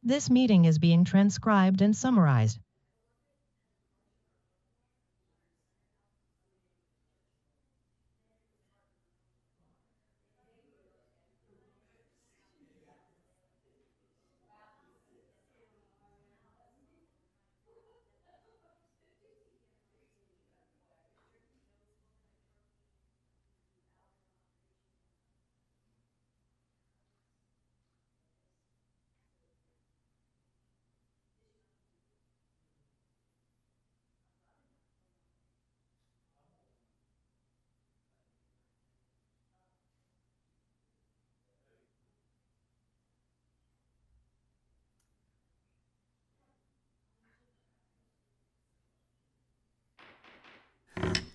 This meeting is being transcribed and summarized.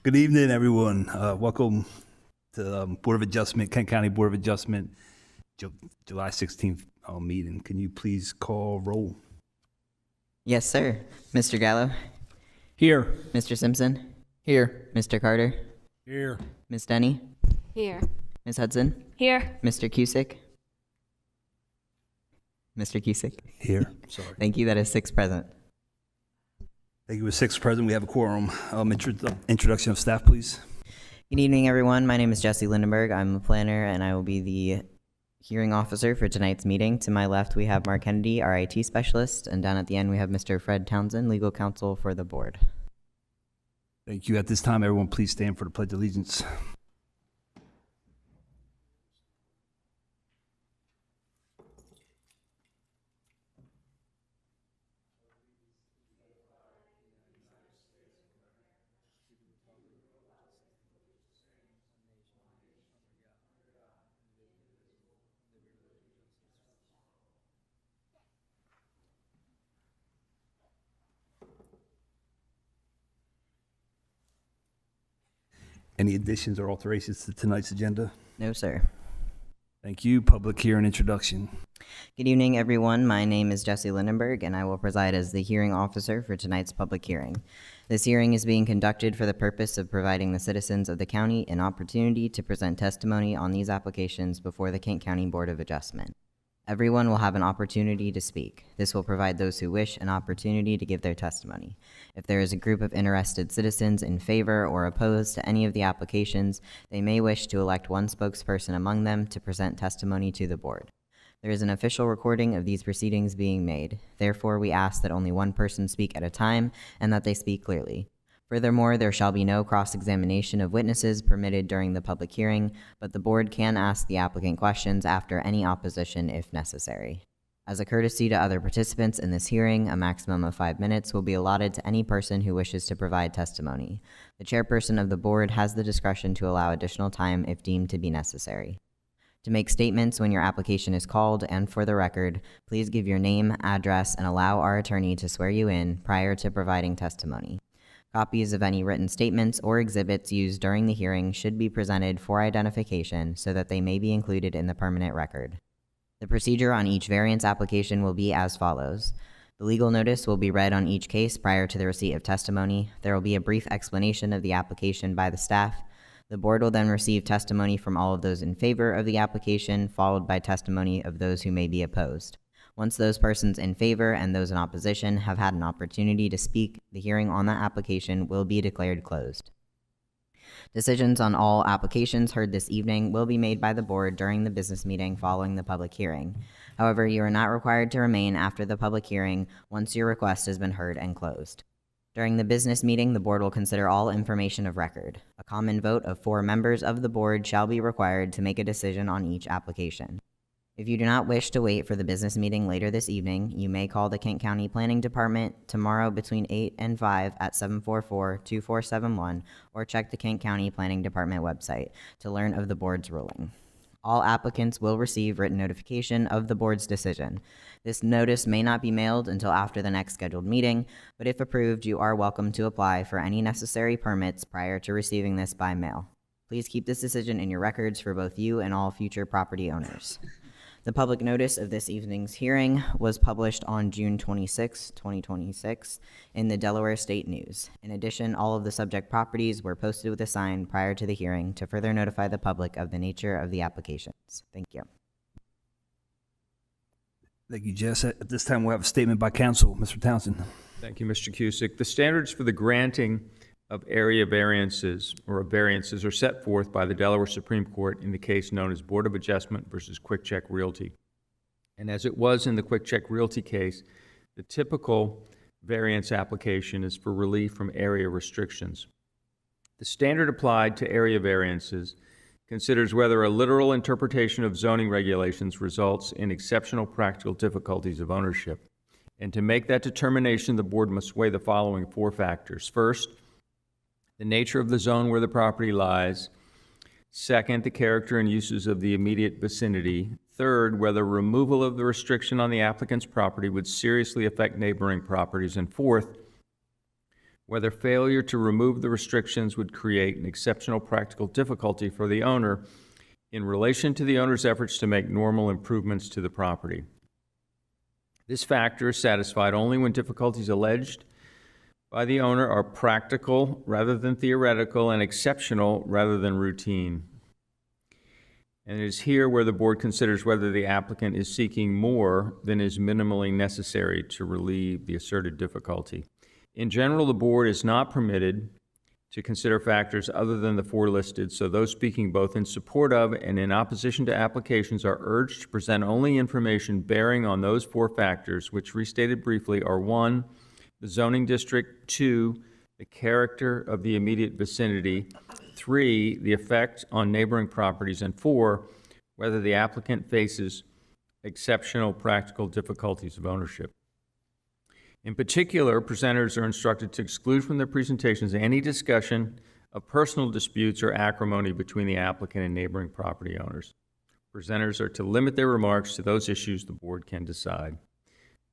Good evening, everyone. Welcome to Board of Adjustment, Kent County Board of Adjustment, July 16th meeting. Can you please call roll? Yes, sir. Mr. Gallo, Here. Mr. Simpson, Here. Mr. Carter, Here. Ms. Denny, Here. Ms. Hudson, Here. Mr. Cusick. Mr. Cusick. Here. Sorry. Thank you. That is 6 present. Thank you. With 6 present, we have a quorum. Introduction of staff, please. Good evening, everyone. My name is Jesse Lindenberg. I'm a planner, and I will be the hearing officer for tonight's meeting. To my left, we have Mark Kennedy, our IT specialist, and down at the end, we have Mr. Fred Townsend, legal counsel for the board. Thank you. At this time, everyone, please stand for the Pledge of Allegiance. Any additions or alterations to tonight's agenda? No, sir. Thank you. Public hearing introduction. Good evening, everyone. My name is Jesse Lindenberg, and I will preside as the hearing officer for tonight's public hearing. This hearing is being conducted for the purpose of providing the citizens of the county an opportunity to present testimony on these applications before the Kent County Board of Adjustment. Everyone will have an opportunity to speak. This will provide those who wish an opportunity to give their testimony. If there is a group of interested citizens in favor or opposed to any of the applications, they may wish to elect one spokesperson among them to present testimony to the board. There is an official recording of these proceedings being made. Therefore, we ask that only one person speak at a time and that they speak clearly. Furthermore, there shall be no cross-examination of witnesses permitted during the public hearing, but the board can ask the applicant questions after any opposition if necessary. As a courtesy to other participants in this hearing, a maximum of 5 minutes will be allotted to any person who wishes to provide testimony. The chairperson of the board has the discretion to allow additional time if deemed to be necessary. To make statements when your application is called and for the record, please give your name, address, and allow our attorney to swear you in prior to providing testimony. Copies of any written statements or exhibits used during the hearing should be presented for identification so that they may be included in the permanent record. The procedure on each variance application will be as follows. The legal notice will be read on each case prior to the receipt of testimony. There will be a brief explanation of the application by the staff. The board will then receive testimony from all of those in favor of the application, followed by testimony of those who may be opposed. Once those persons in favor and those in opposition have had an opportunity to speak, the hearing on that application will be declared closed. Decisions on all applications heard this evening will be made by the board during the business meeting following the public hearing. However, you are not required to remain after the public hearing once your request has been heard and closed. During the business meeting, the board will consider all information of record. A common vote of 4 members of the board shall be required to make a decision on each application. If you do not wish to wait for the business meeting later this evening, you may call the Kent County Planning Department tomorrow between 8 and 5 at 744-2471 or check the Kent County Planning Department website to learn of the board's ruling. All applicants will receive written notification of the board's decision. This notice may not be mailed until after the next scheduled meeting, but if approved, you are welcome to apply for any necessary permits prior to receiving this by mail. Please keep this decision in your records for both you and all future property owners. The public notice of this evening's hearing was published on June 26, 2026 in the Delaware State News. In addition, all of the subject properties were posted with a sign prior to the hearing to further notify the public of the nature of the applications. Thank you. Thank you, Jess. At this time, we'll have a statement by counsel. Mr. Townsend. Thank you, Mr. Cusick. The standards for the granting of area variances or of variances are set forth by the Delaware Supreme Court in the case known as Board of Adjustment versus Quick Check Realty. And as it was in the Quick Check Realty case, the typical variance application is for relief from area restrictions. The standard applied to area variances considers whether a literal interpretation of zoning regulations results in exceptional practical difficulties of ownership. And to make that determination, the board must weigh the following 4 factors. First, the nature of the zone where the property lies. Second, the character and uses of the immediate vicinity. Third, whether removal of the restriction on the applicant's property would seriously affect neighboring properties. And fourth, whether failure to remove the restrictions would create an exceptional practical difficulty for the owner in relation to the owner's efforts to make normal improvements to the property. This factor is satisfied only when difficulties alleged by the owner are practical rather than theoretical and exceptional rather than routine. And it is here where the board considers whether the applicant is seeking more than is minimally necessary to relieve the asserted difficulty. In general, the board is not permitted to consider factors other than the 4 listed, so those speaking both in support of and in opposition to applications are urged to present only information bearing on those 4 factors, which, restated briefly, are 1, the zoning district; 2, the character of the immediate vicinity; 3, the effect on neighboring properties; and 4, whether the applicant faces exceptional practical difficulties of ownership. In particular, presenters are instructed to exclude from their presentations any discussion of personal disputes or acrimony between the applicant and neighboring property owners. Presenters are to limit their remarks to those issues the board can decide.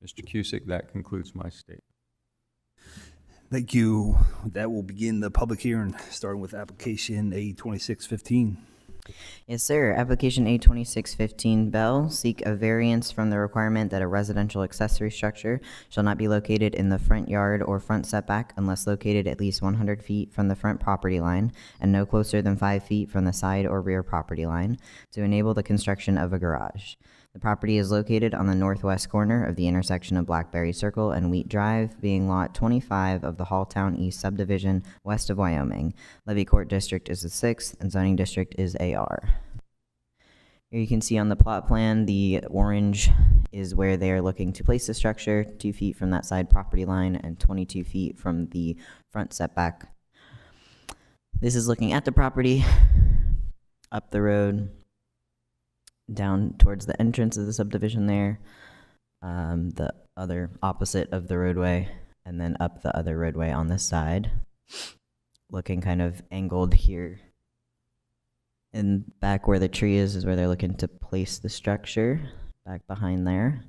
Mr. Cusick, that concludes my statement. Thank you. That will begin the public hearing, starting with application A2615. Yes, sir. Application A2615 Bell, seek a variance from the requirement that a residential accessory structure shall not be located in the front yard or front setback unless located at least 100 feet from the front property line and no closer than 5 feet from the side or rear property line to enable the construction of a garage. The property is located on the northwest corner of the intersection of Blackberry Circle and Wheat Drive, being Lot 25 of the Halltown East Subdivision, west of Wyoming. Levy Court District is the 6th, and Zoning District is AR. Here you can see on the plot plan, the orange is where they are looking to place the structure, 2 feet from that side property line and 22 feet from the front setback. This is looking at the property, up the road, down towards the entrance of the subdivision there, the other opposite of the roadway, and then up the other roadway on this side, looking kind of angled here. And back where the tree is where they're looking to place the structure, back behind there.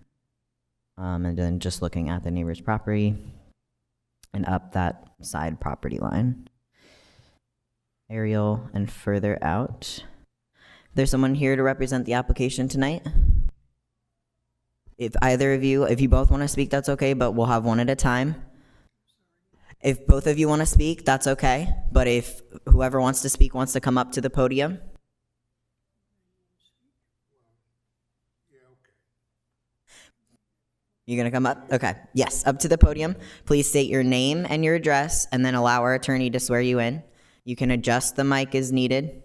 And then just looking at the neighbor's property and up that side property line. Aerial and further out. There's someone here to represent the application tonight. If either of you, if you both want to speak, that's okay, but we'll have one at a time. If both of you want to speak, that's okay. But if whoever wants to speak wants to come up to the podium. You're going to come up? Okay. Yes, up to the podium. Please state your name and your address, and then allow our attorney to swear you in. You can adjust the mic as needed.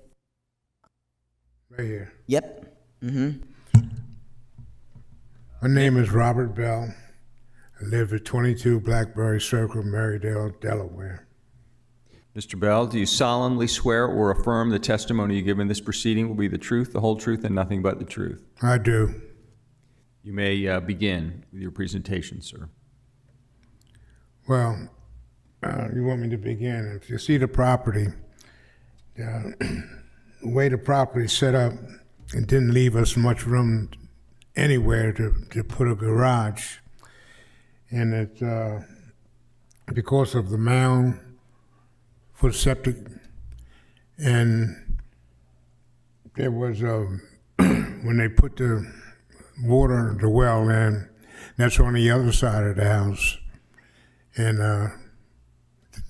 Right here. Yep. My name is Robert Bell. I live at 22 Blackberry Circle, Marydale, Delaware. Mr. Bell, do you solemnly swear or affirm the testimony you give in this proceeding will be the truth, the whole truth, and nothing but the truth? I do. You may begin with your presentation, sir. Well, you want me to begin? If you see the property, the way the property is set up, it didn't leave us much room anywhere to put a garage. And it, because of the mound for septic, and there was when they put the water, the well in, that's on the other side of the house, and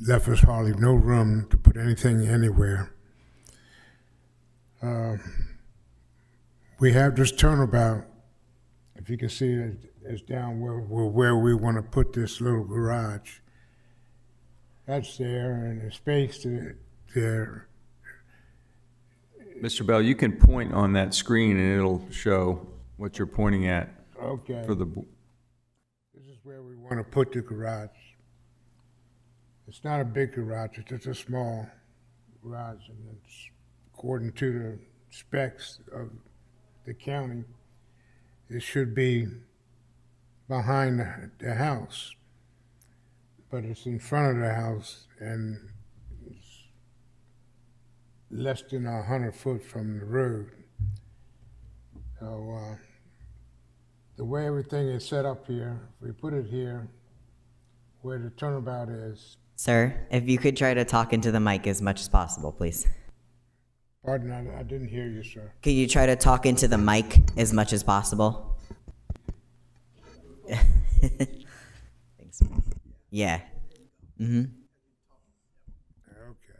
left us hardly no room to put anything anywhere. We have this turnabout If you can see it, it's down where we want to put this little garage. That's there, and the space there. Mr. Bell, you can point on that screen and it'll show what you're pointing at Okay. for the, This is where we want to put the garage. It's not a big garage, it's just a small garage, and it's according to the specs of the county, it should be behind the house. But it's in front of the house, and it's less than 100 foot from the road. So, the way everything is set up here, if we put it here, where the turnabout is, Sir, if you could try to talk into the mic as much as possible, please. pardon, I didn't hear you, sir. Could you try to talk into the mic as much as possible? Thanks. Yeah. Mm-hmm. Okay.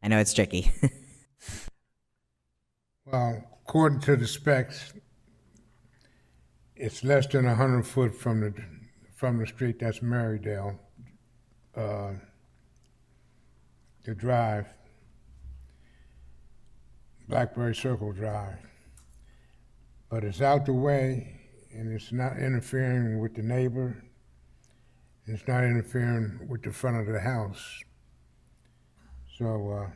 I know it's tricky. Well, according to the specs, it's less than 100 foot from the street. That's Marydale, the drive, Blackberry Circle Drive. But it's out the way, and it's not interfering with the neighbor. It's not interfering with the front of the house. So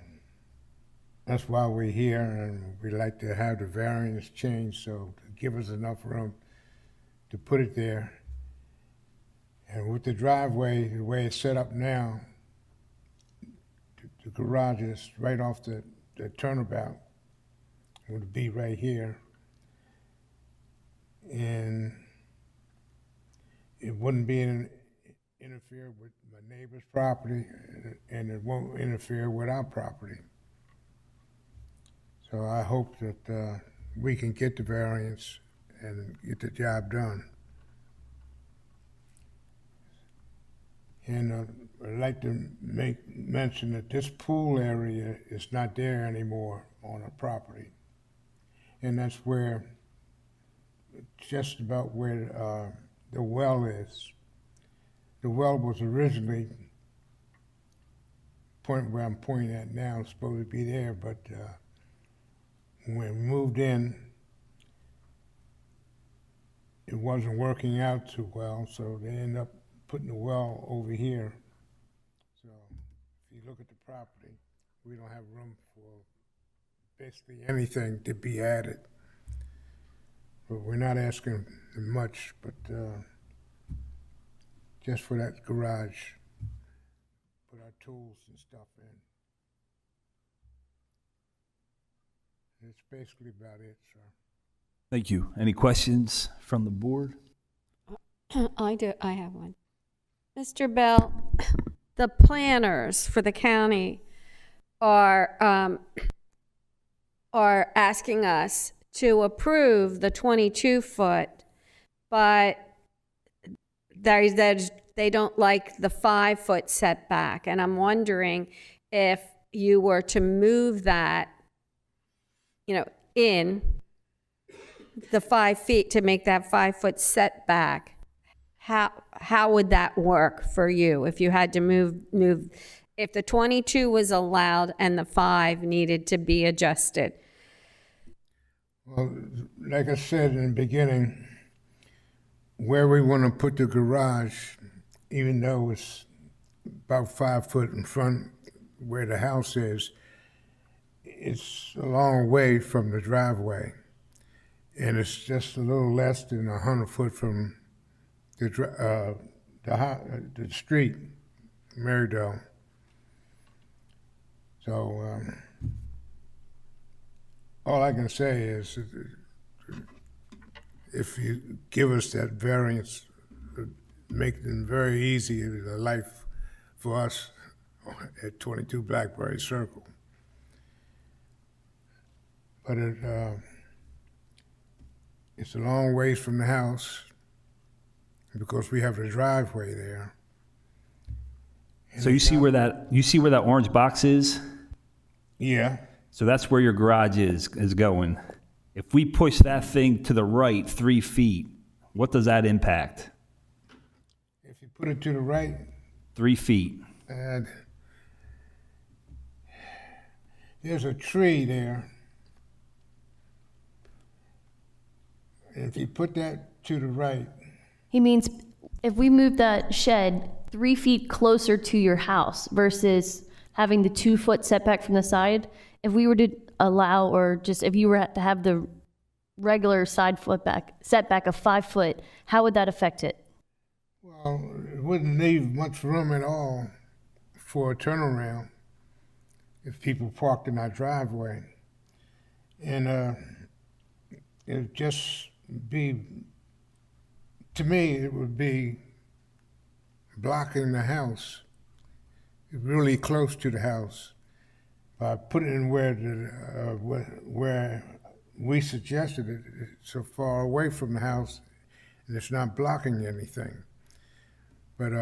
that's why we're here, and we like to have the variance changed so to give us enough room to put it there. And with the driveway, the way it's set up now, the garage is right off the turnabout. It would be right here. And it wouldn't be interfere with my neighbor's property, and it won't interfere with our property. So I hope that we can get the variance and get the job done. And I'd like to mention that this pool area is not there anymore on our property. And that's where, just about where the well is. The well was originally, point where I'm pointing at now, supposed to be there, but when we moved in, it wasn't working out too well, so they ended up putting the well over here. So if you look at the property, we don't have room for basically anything to be added. But we're not asking much, but just for that garage, put our tools and stuff in. That's basically about it, sir. Thank you. Any questions from the board? I do. I have one. Mr. Bell, the planners for the county are asking us to approve the 22-foot, but they don't like the 5-foot setback. And I'm wondering if you were to move that, in the 5 feet to make that 5-foot setback, how would that work for you if you had to move if the 22 was allowed and the 5 needed to be adjusted? Well, like I said in the beginning, where we want to put the garage, even though it's about 5 foot in front where the house is, it's a long way from the driveway. And it's just a little less than 100 foot from the street, Marydale. So all I can say is if you give us that variance, make it very easy the life for us at 22 Blackberry Circle. But it's a long ways from the house because we have the driveway there. So you see where that orange box is? Yeah. So that's where your garage is going. If we push that thing to the right 3 feet, what does that impact? If you put it to the right, 3 feet. and there's a tree there. If you put that to the right, He means if we move that shed 3 feet closer to your house versus having the 2-foot setback from the side, if we were to allow, or just if you were to have the regular side setback of 5 foot, how would that affect it? well, it wouldn't leave much room at all for a turnaround if people parked in our driveway. And it'd just be, to me, it would be blocking the house, really close to the house. By putting it where we suggested it, it's so far away from the house, and it's not blocking anything. But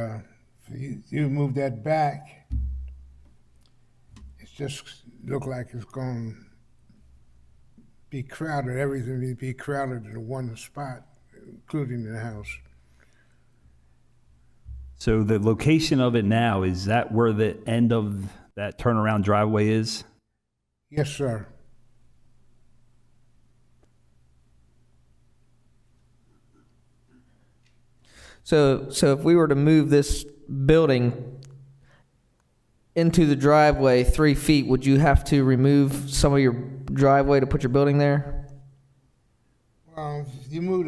you move that back, it's just look like it's going to be crowded. Everything will be crowded in one spot, including the house. So the location of it now, is that where the end of that turnaround driveway is? Yes, sir. So if we were to move this building into the driveway 3 feet, would you have to remove some of your driveway to put your building there? Well, if you move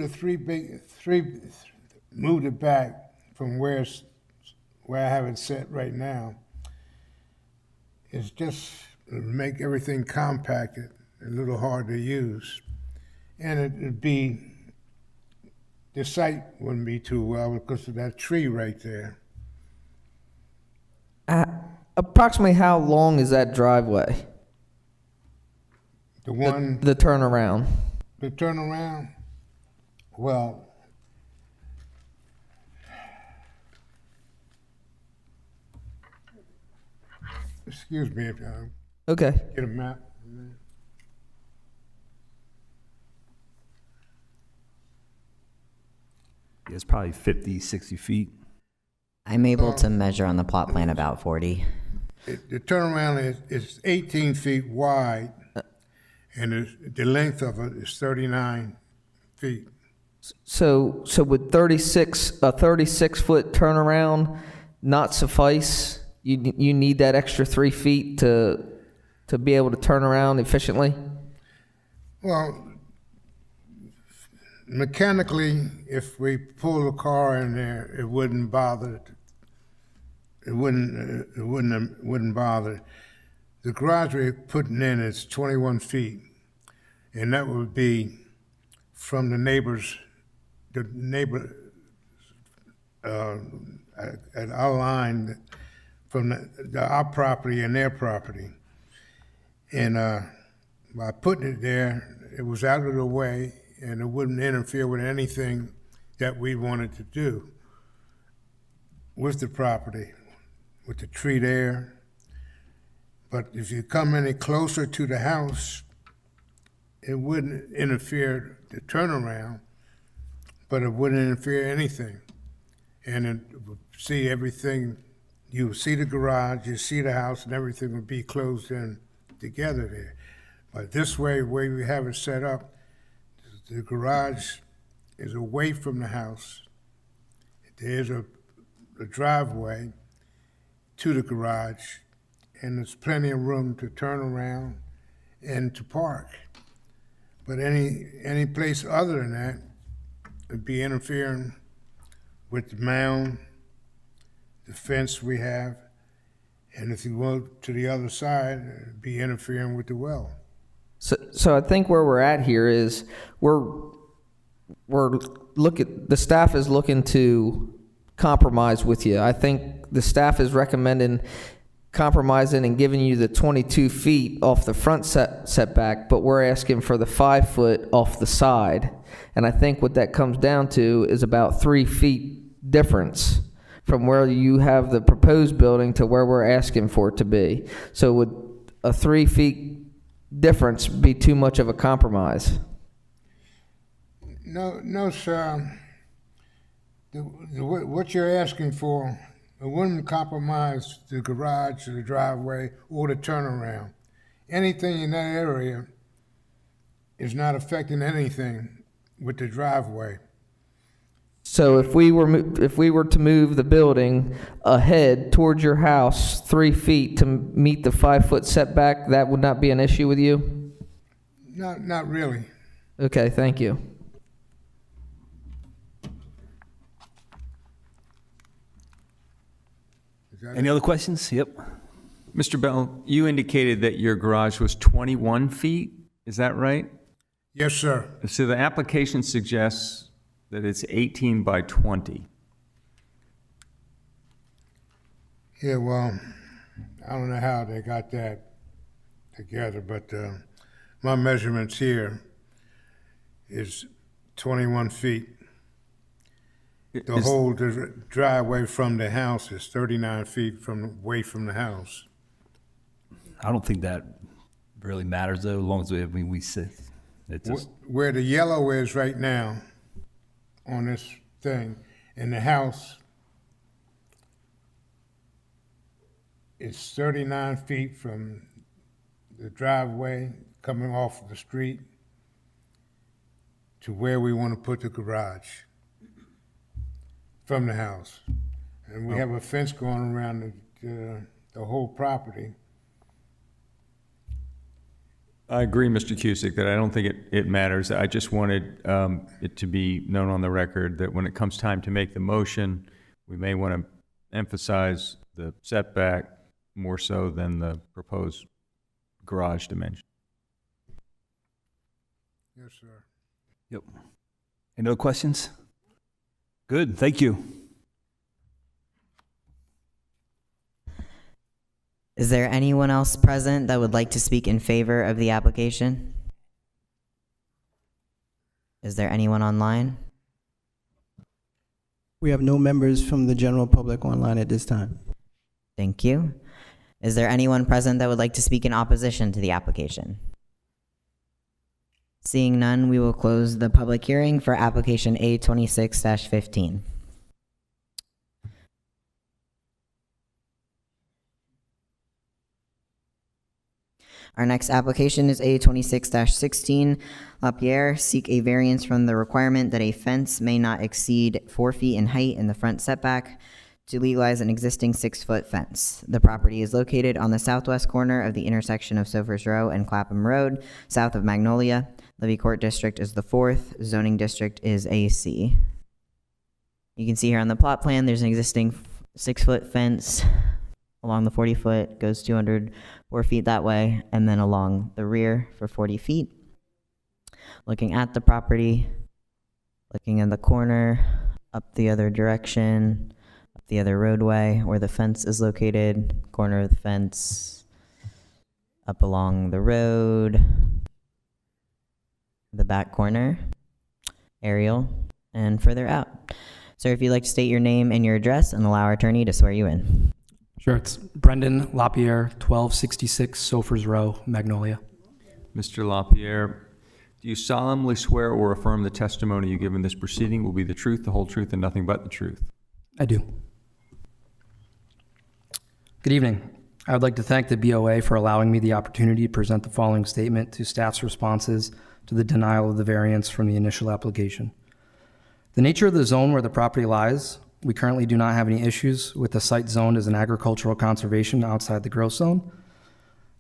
moved it back from where I have it set right now, it's just make everything compacted, a little hard to use. And it'd be, the site wouldn't be too well because of that tree right there. Approximately how long is that driveway? The one, The turnaround? the turnaround, well, excuse me if I Okay. get a map. It's probably 50, 60 feet. I'm able to measure on the plot plan about 40. The turnaround is 18 feet wide, and the length of it is 39 feet. So would a 36-foot turnaround not suffice? You need that extra 3 feet to be able to turn around efficiently? Well, mechanically, if we pull the car in there, it wouldn't bother. It wouldn't bother. The garage we're putting in is 21 feet, and that would be from the neighbor at our line from our property and their property. And by putting it there, it was out of the way, and it wouldn't interfere with anything that we wanted to do with the property, with the tree there. But if you come any closer to the house, it wouldn't interfere the turnaround, but it wouldn't interfere anything. And it would see everything, you would see the garage, you see the house, and everything would be closed in together there. But this way, the way we have it set up, the garage is away from the house. There's a driveway to the garage, and there's plenty of room to turn around and to park. But any place other than that would be interfering with the mound, the fence we have, and if you go to the other side, it'd be interfering with the well. So I think where we're at here is the staff is looking to compromise with you. I think the staff is recommending compromising and giving you the 22 feet off the front setback, but we're asking for the 5 foot off the side. And I think what that comes down to is about 3 feet difference from where you have the proposed building to where we're asking for it to be. So would a 3 feet difference be too much of a compromise? No, sir. What you're asking for, it wouldn't compromise the garage or the driveway or the turnaround. Anything in that area is not affecting anything with the driveway. So if we were to move the building ahead towards your house 3 feet to meet the 5-foot setback, that would not be an issue with you? Not really. Okay, thank you. Any other questions? Yep. Mr. Bell, you indicated that your garage was 21 feet, is that right? Yes, sir. So the application suggests that it's 18 by 20. Yeah, well, I don't know how they got that together, but my measurements here is 21 feet. The whole driveway from the house is 39 feet away from the house. I don't think that really matters though, as long as we sit. It just, Where the yellow is right now on this thing, and the house is 39 feet from the driveway coming off of the street to where we want to put the garage from the house. And we have a fence going around the whole property. I agree, Mr. Cusick, that I don't think it matters. I just wanted it to be known on the record that when it comes time to make the motion, we may want to emphasize the setback more so than the proposed garage dimension. Yes, sir. yep. Any other questions? Good, thank you. Is there anyone else present that would like to speak in favor of the application? Is there anyone online? We have no members from the general public online at this time. Thank you. Is there anyone present that would like to speak in opposition to the application? Seeing none, we will close the public hearing for application A26-15. Our next application is A26-16. LaPierre seek a variance from the requirement that a fence may not exceed 4 feet in height in the front setback to legalize an existing 6-foot fence. The property is located on the southwest corner of the intersection of Sofers Row and Clapham Road, south of Magnolia. Levy Court District is the 4th. Zoning District is AC. You can see here on the plot plan, there's an existing 6-foot fence along the 40-foot, goes 204 feet that way, and then along the rear for 40 feet. Looking at the property, looking in the corner, up the other direction, up the other roadway where the fence is located, corner of the fence, up along the road, the back corner, aerial, and further out. Sir, if you'd like to state your name and your address and allow our attorney to swear you in. Sure, it's Brendan LaPierre, 1266 Sofers Row, Magnolia. Mr. LaPierre, do you solemnly swear or affirm the testimony you give in this proceeding will be the truth, the whole truth, and nothing but the truth? I do. Good evening. I would like to thank the BOA for allowing me the opportunity to present the following statement to staff's responses to the denial of the variance from the initial application. The nature of the zone where the property lies, we currently do not have any issues with the site zoned as an agricultural conservation outside the growth zone.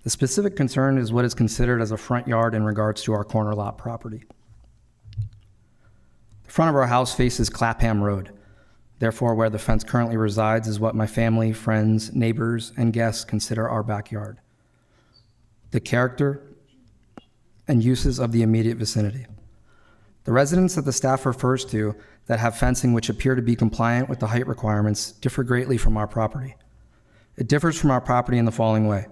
The specific concern is what is considered as a front yard in regards to our corner lot property. The front of our house faces Clapham Road. Therefore, where the fence currently resides is what my family, friends, neighbors, and guests consider our backyard. The character and uses of the immediate vicinity. The residents that the staff refers to that have fencing which appear to be compliant with the height requirements differ greatly from our property. It differs from our property in the following way.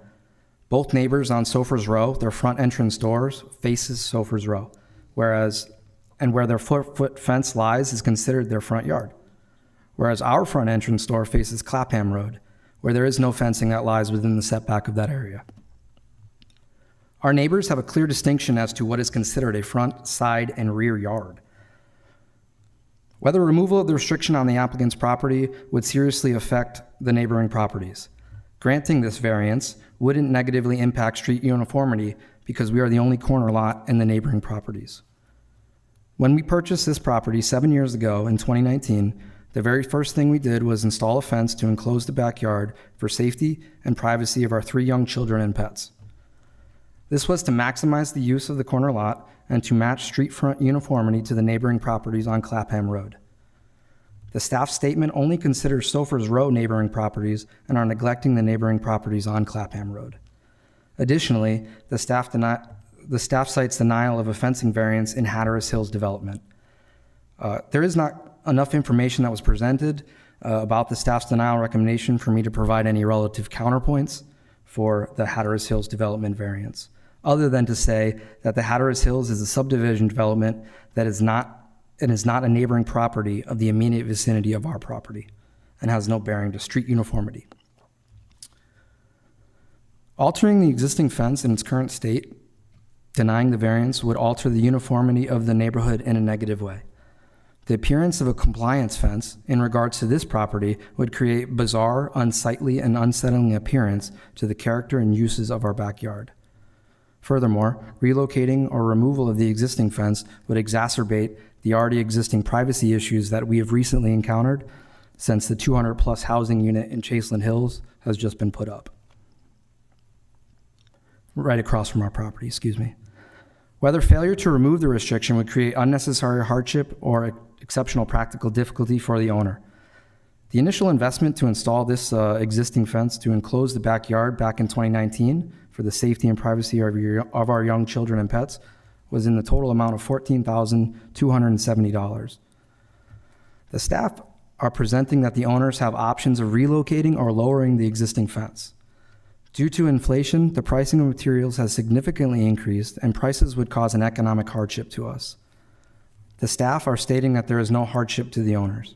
Both neighbors on Sofers Row, their front entrance doors faces Sofers Row, whereas, and where their 4-foot fence lies is considered their front yard. Whereas our front entrance door faces Clapham Road, where there is no fencing that lies within the setback of that area. Our neighbors have a clear distinction as to what is considered a front, side, and rear yard. Whether removal of the restriction on the applicant's property would seriously affect the neighboring properties. Granting this variance wouldn't negatively impact street uniformity because we are the only corner lot in the neighboring properties. When we purchased this property 7 years ago in 2019, the very first thing we did was install a fence to enclose the backyard for safety and privacy of our 3 young children and pets. This was to maximize the use of the corner lot and to match street front uniformity to the neighboring properties on Clapham Road. The staff statement only considers Stouffer's Row neighboring properties and are neglecting the neighboring properties on Clapham Road. Additionally, the staff cites denial of a fencing variance in Hatteras Hills development. There is not enough information that was presented about the staff's denial recommendation for me to provide any relative counterpoints for the Hatteras Hills development variance, other than to say that the Hatteras Hills is a subdivision development that is not a neighboring property of the immediate vicinity of our property and has no bearing to street uniformity. Altering the existing fence in its current state, denying the variance, would alter the uniformity of the neighborhood in a negative way. The appearance of a compliance fence in regards to this property would create bizarre, unsightly, and unsettling appearance to the character and uses of our backyard. Furthermore, relocating or removal of the existing fence would exacerbate the already existing privacy issues that we have recently encountered since the 200-plus housing unit in Chaseland Hills has just been put up. Right across from our property, excuse me. Whether failure to remove the restriction would create unnecessary hardship or exceptional practical difficulty for the owner. The initial investment to install this existing fence to enclose the backyard back in 2019 for the safety and privacy of our young children and pets was in the total amount of $14,270. The staff are presenting that the owners have options of relocating or lowering the existing fence. Due to inflation, the pricing of materials has significantly increased and prices would cause an economic hardship to us. The staff are stating that there is no hardship to the owners.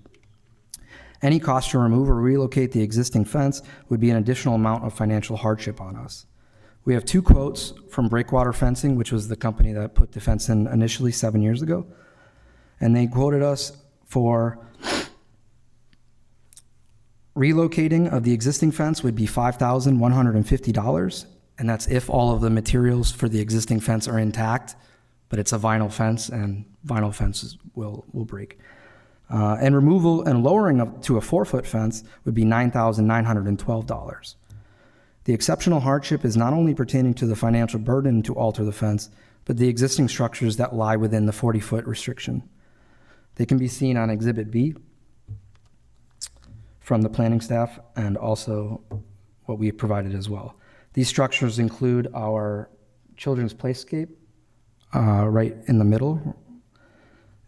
Any cost to remove or relocate the existing fence would be an additional amount of financial hardship on us. We have 2 quotes from Breakwater Fencing, which was the company that put the fence in initially 7 years ago, and they quoted us for relocating of the existing fence would be $5,150, and that's if all of the materials for the existing fence are intact, but it's a vinyl fence, and vinyl fences will break. And removal and lowering up to a 4-foot fence would be $9,912. The exceptional hardship is not only pertaining to the financial burden to alter the fence, but the existing structures that lie within the 40-foot restriction. They can be seen on Exhibit B from the planning staff and also what we provided as well. These structures include our children's playscape right in the middle.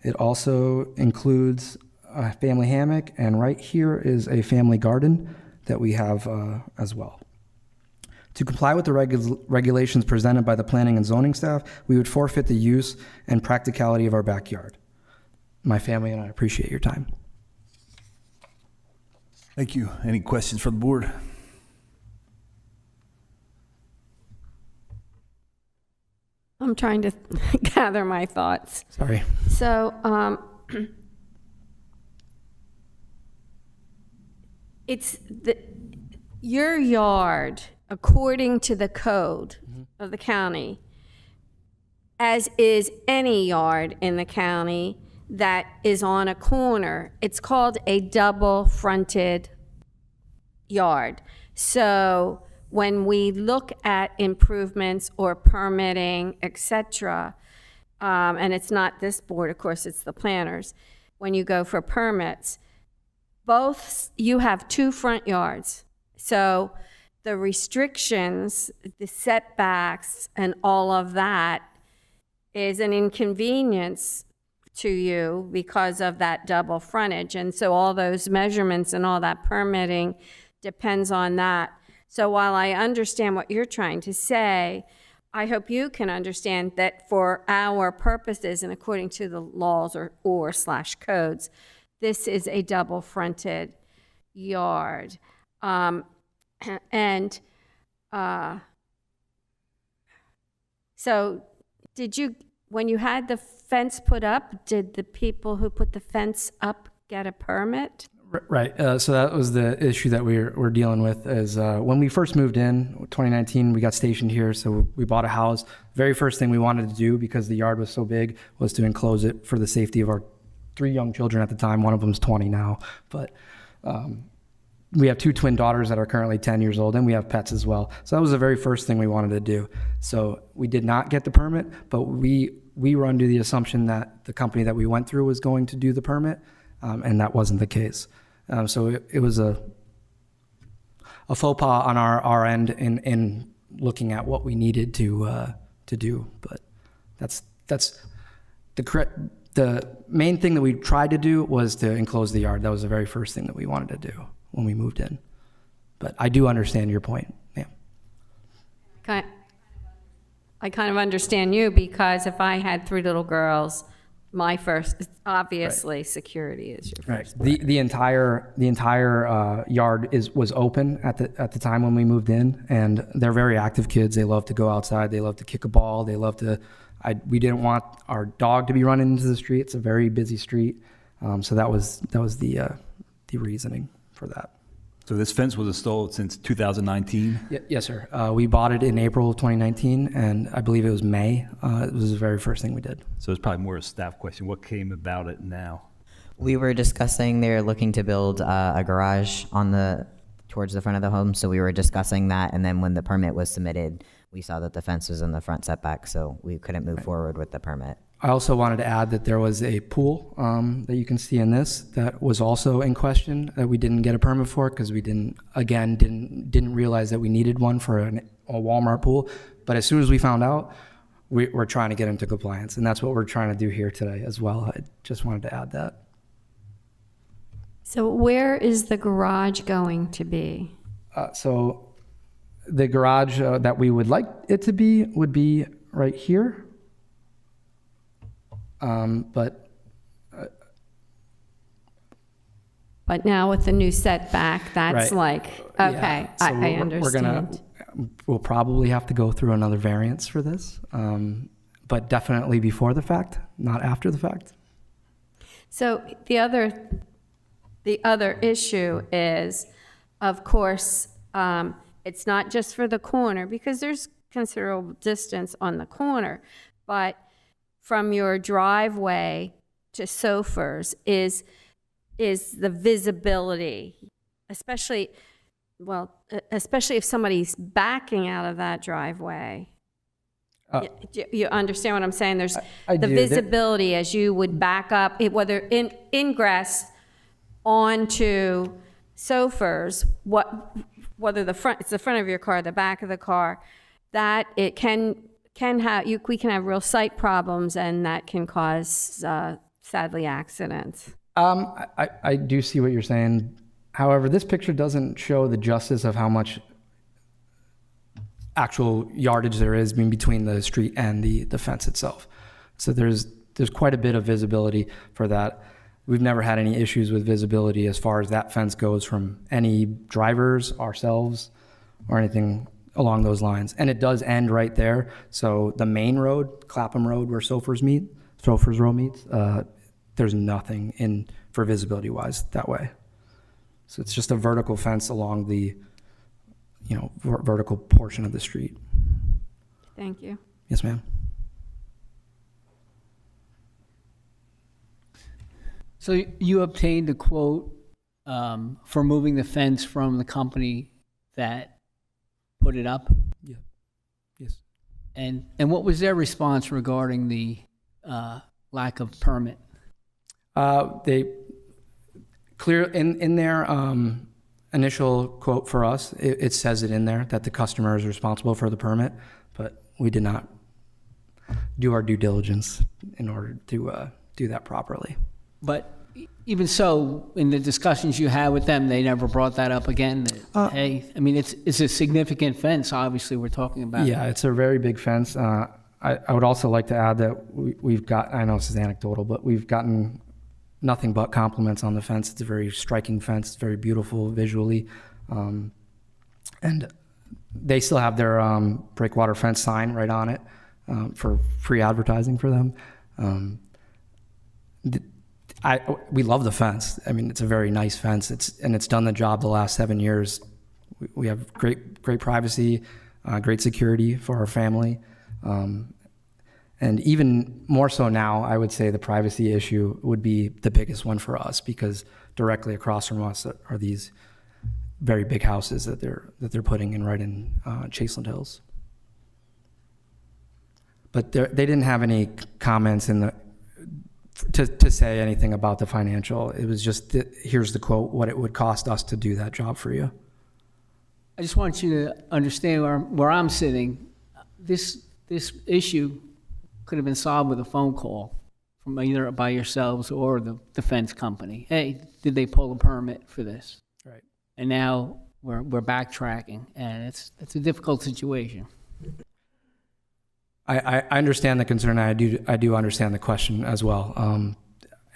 It also includes a family hammock, and right here is a family garden that we have as well. To comply with the regulations presented by the planning and zoning staff, we would forfeit the use and practicality of our backyard. My family and I appreciate your time. Thank you. Any questions from the board? I'm trying to gather my thoughts. Sorry. So, it's your yard, according to the code of the county, as is any yard in the county that is on a corner, it's called a double-fronted yard. So when we look at improvements or permitting, et cetera, and it's not this board, of course, it's the planners, when you go for permits, you have 2 front yards. So the restrictions, the setbacks, and all of that is an inconvenience to you because of that double frontage. And so all those measurements and all that permitting depends on that. So while I understand what you're trying to say, I hope you can understand that for our purposes and according to the laws or slash codes, this is a double fronted yard. So when you had the fence put up, did the people who put the fence up get a permit? Right. So that was the issue that we're dealing with is when we first moved in, 2019, we got stationed here. So we bought a house. Very first thing we wanted to do, because the yard was so big, was to enclose it for the safety of our 3 young children at the time. One of them's 20 now. But we have 2 twin daughters that are currently 10 years old, and we have pets as well. So that was the very first thing we wanted to do. So we did not get the permit, but we were under the assumption that the company that we went through was going to do the permit, and that wasn't the case. So it was a faux pas on our end in looking at what we needed to do. But that's the main thing that we tried to do was to enclose the yard. That was the very first thing that we wanted to do when we moved in. But I do understand your point, ma'am. I kind of understand you, because if I had 3 little girls, my first, obviously, security is your first. Right. The entire yard was open at the time when we moved in, and they're very active kids. They love to go outside. They love to kick a ball. They love to. We didn't want our dog to be running into the street. It's a very busy street, so that was the reasoning for that. So this fence was installed since 2019? Yes, sir. We bought it in April of 2019, and I believe it was May. It was the very first thing we did. So it's probably more a staff question. What came about it now? We were discussing, they're looking to build a garage towards the front of the home, so we were discussing that, and then when the permit was submitted, we saw that the fence was in the front setback, so we couldn't move forward with the permit. I also wanted to add that there was a pool that you can see in this that was also in question that we didn't get a permit for because we didn't realize that we needed one for a Walmart pool. But as soon as we found out, we're trying to get into compliance, and that's what we're trying to do here today as well. I just wanted to add that. So where is the garage going to be? So the garage that we would like it to be would be right here. But now with the new setback, that's right. okay, Yeah. So I understand. We'll probably have to go through another variance for this, but definitely before the fact, not after the fact. So the other issue is, of course, it's not just for the corner, because there's considerable distance on the corner, but from your driveway to Sofers is the visibility, especially if somebody's backing out of that driveway. You understand what I'm saying? There's the visibility as you would back up, whether ingress onto Sofers, whether it's the front of your car, the back of the car, that it we can have real sight problems, and that can cause, sadly, accidents. I do see what you're saying. However, this picture doesn't show the justice of how much actual yardage there is between the street and the fence itself. So there's quite a bit of visibility for that. We've never had any issues with visibility as far as that fence goes from any drivers, ourselves, or anything along those lines. And it does end right there. So the main road, Clapham Road, where Sofers Row meets, there's nothing in for visibility wise that way. So it's just a vertical fence along the, vertical portion of the street. Thank you. Yes, ma'am. So you obtained a quote for moving the fence from the company that put it up? Yeah. Yes. And what was their response regarding the lack of permit? They clear in their initial quote for us, it says it in there that the customer is responsible for the permit, but we did not do our due diligence in order to do that properly. But even so, in the discussions you had with them, they never brought that up again? Hey, I mean, it's a significant fence, obviously, we're talking about. Yeah, it's a very big fence. I would also like to add that we've got, I know this is anecdotal, but we've gotten nothing but compliments on the fence. It's a very striking fence. It's very beautiful visually. And they still have their breakwater fence sign right on it. for free advertising for them. We love the fence. I mean, it's a very nice fence. It's done the job the last 7 years. We have great privacy, great security for our family. And even more so now, I would say the privacy issue would be the biggest one for us, because directly across from us are these very big houses that they're putting in right in Chaseland Hills. But they didn't have any comments to say anything about the financial. It was just, here's the quote, what it would cost us to do that job for you. I just want you to understand where I'm sitting. This issue could have been solved with a phone call from either by yourselves or the defense company. Hey, did they pull a permit for this? Right. And now we're backtracking, and it's a difficult situation. I understand the concern. I do understand the question as well.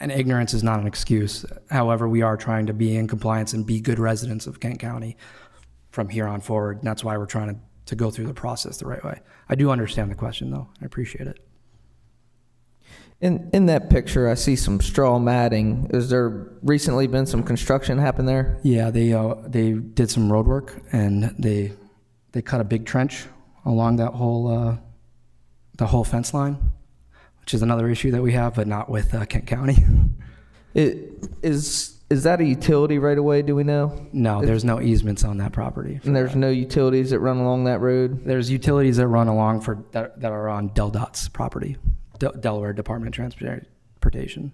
And ignorance is not an excuse. However, we are trying to be in compliance and be good residents of Kent County from here on forward. And that's why we're trying to go through the process the right way. I do understand the question, though. I appreciate it. In that picture, I see some straw matting. Has there recently been some construction happen there? Yeah, they did some road work, and they cut a big trench along that whole the whole fence line, which is another issue that we have, but not with Kent County. Is that a utility right away? Do we know? No, there's no easements on that property. And there's no utilities that run along that road? There's utilities that run along that are on DelDOT's property, Delaware Department of Transportation.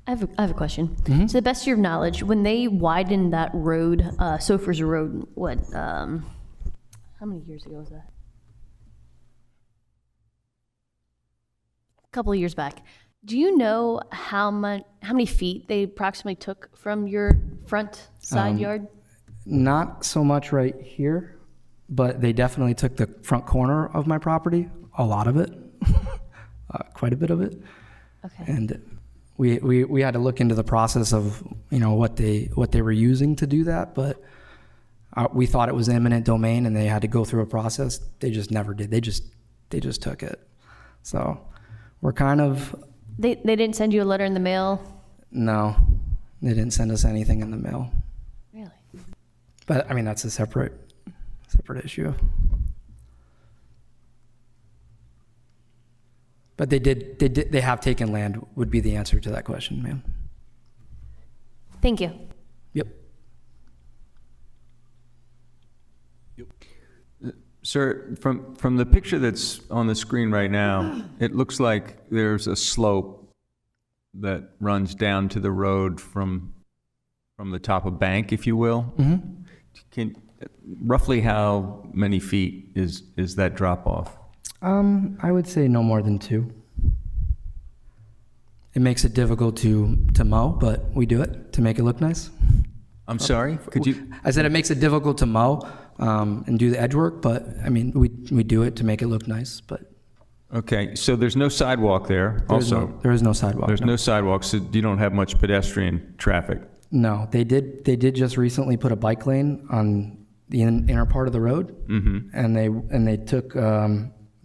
I have a question. Mm-hmm. To the best of your knowledge, when they widened that road, Sofers Road, how many years ago was that? A couple of years back. Do you know how many feet they approximately took from your front side yard? Not so much right here, but they definitely took the front corner of my property, a lot of it, quite a bit of it. Okay. And we had to look into the process of what they were using to do that, but we thought it was eminent domain, and they had to go through a process. They just never did. They just took it. So we're kind of. They didn't send you a letter in the mail? No, they didn't send us anything in the mail. Really? But I mean, that's a separate issue. But they have taken land would be the answer to that question, ma'am. Thank you. Yep. Sir, from the picture that's on the screen right now, it looks like there's a slope that runs down to the road from the top of Bank, if you will. Mm-hmm. Roughly how many feet is that drop off? I would say no more than 2. It makes it difficult to mow, but we do it to make it look nice. I'm sorry? Could you? I said it makes it difficult to mow and do the edge work, but I mean, we do it to make it look nice, but. Okay, so there's no sidewalk there also? There is no sidewalk. There's no sidewalk, so you don't have much pedestrian traffic? No, they did just recently put a bike lane on the inner part of the road, mm-hmm. and they took,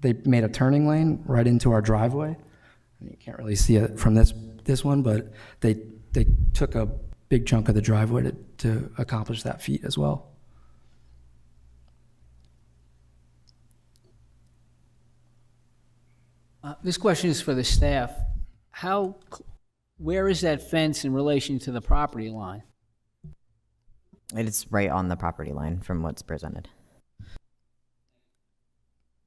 they made a turning lane right into our driveway. You can't really see it from this one, but they took a big chunk of the driveway to accomplish that feat as well. This question is for the staff. Where is that fence in relation to the property line? It's right on the property line from what's presented.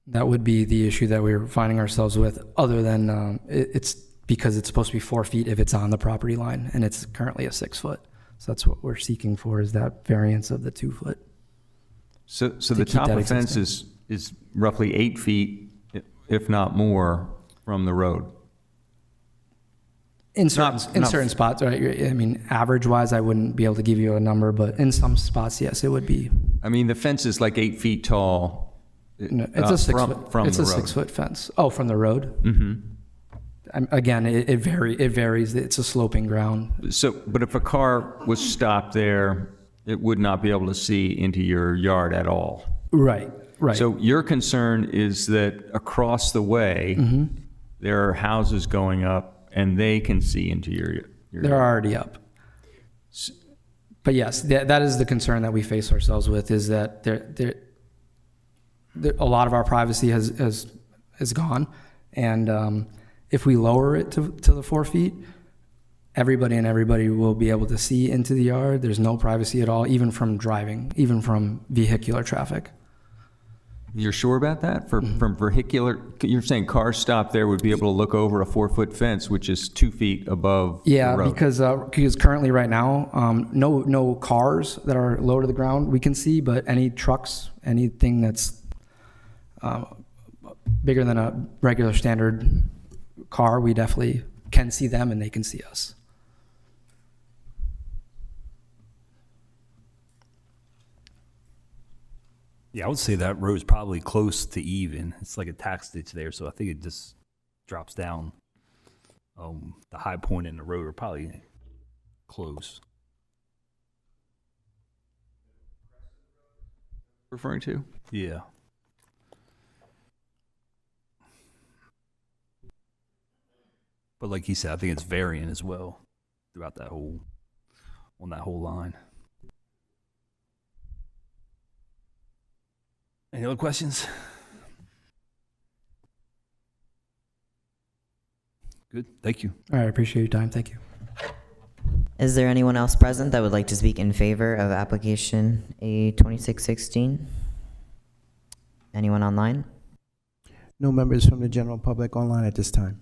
That would be the issue that we're finding ourselves with, other than it's because it's supposed to be 4 feet if it's on the property line, and it's currently a 6 foot. So that's what we're seeking for, is that variance of the 2 foot. So the top of the fence is roughly 8 feet, if not more, from the road? In certain spots, right? I mean, average-wise, I wouldn't be able to give you a number, but in some spots, yes, it would be. I mean, the fence is like 8 feet tall. No, it's a 6 foot. From it's a 6 foot fence. Oh, from the road. Mm-hmm. Again, it varies. It's a sloping ground. So, but if a car was stopped there, it would not be able to see into your yard at all. Right, right. So your concern is that across the way, there are houses going up and they can see into your They're already up. But yes, that is the concern that we face ourselves with, is that a lot of our privacy has gone. And if we lower it to the 4 feet, everybody will be able to see into the yard. There's no privacy at all, even from driving, even from vehicular traffic. You're sure about that? From vehicular, you're saying cars stopped there would be able to look over a 4-foot fence, which is 2 feet above the road? Because currently right now, no cars that are low to the ground we can see, but any trucks, anything that's bigger than a regular standard car, we definitely can see them and they can see us. Yeah, I would say that road's probably close to even. It's like a tax ditch there, so I think it just drops down. The high point in the road are probably close. Referring to? Yeah. But like he said, I think it's varying as well throughout on that whole line. Any other questions? Good, thank you. All right, I appreciate your time. Thank you. Is there anyone else present that would like to speak in favor of application A2616? Anyone online? No members from the general public online at this time.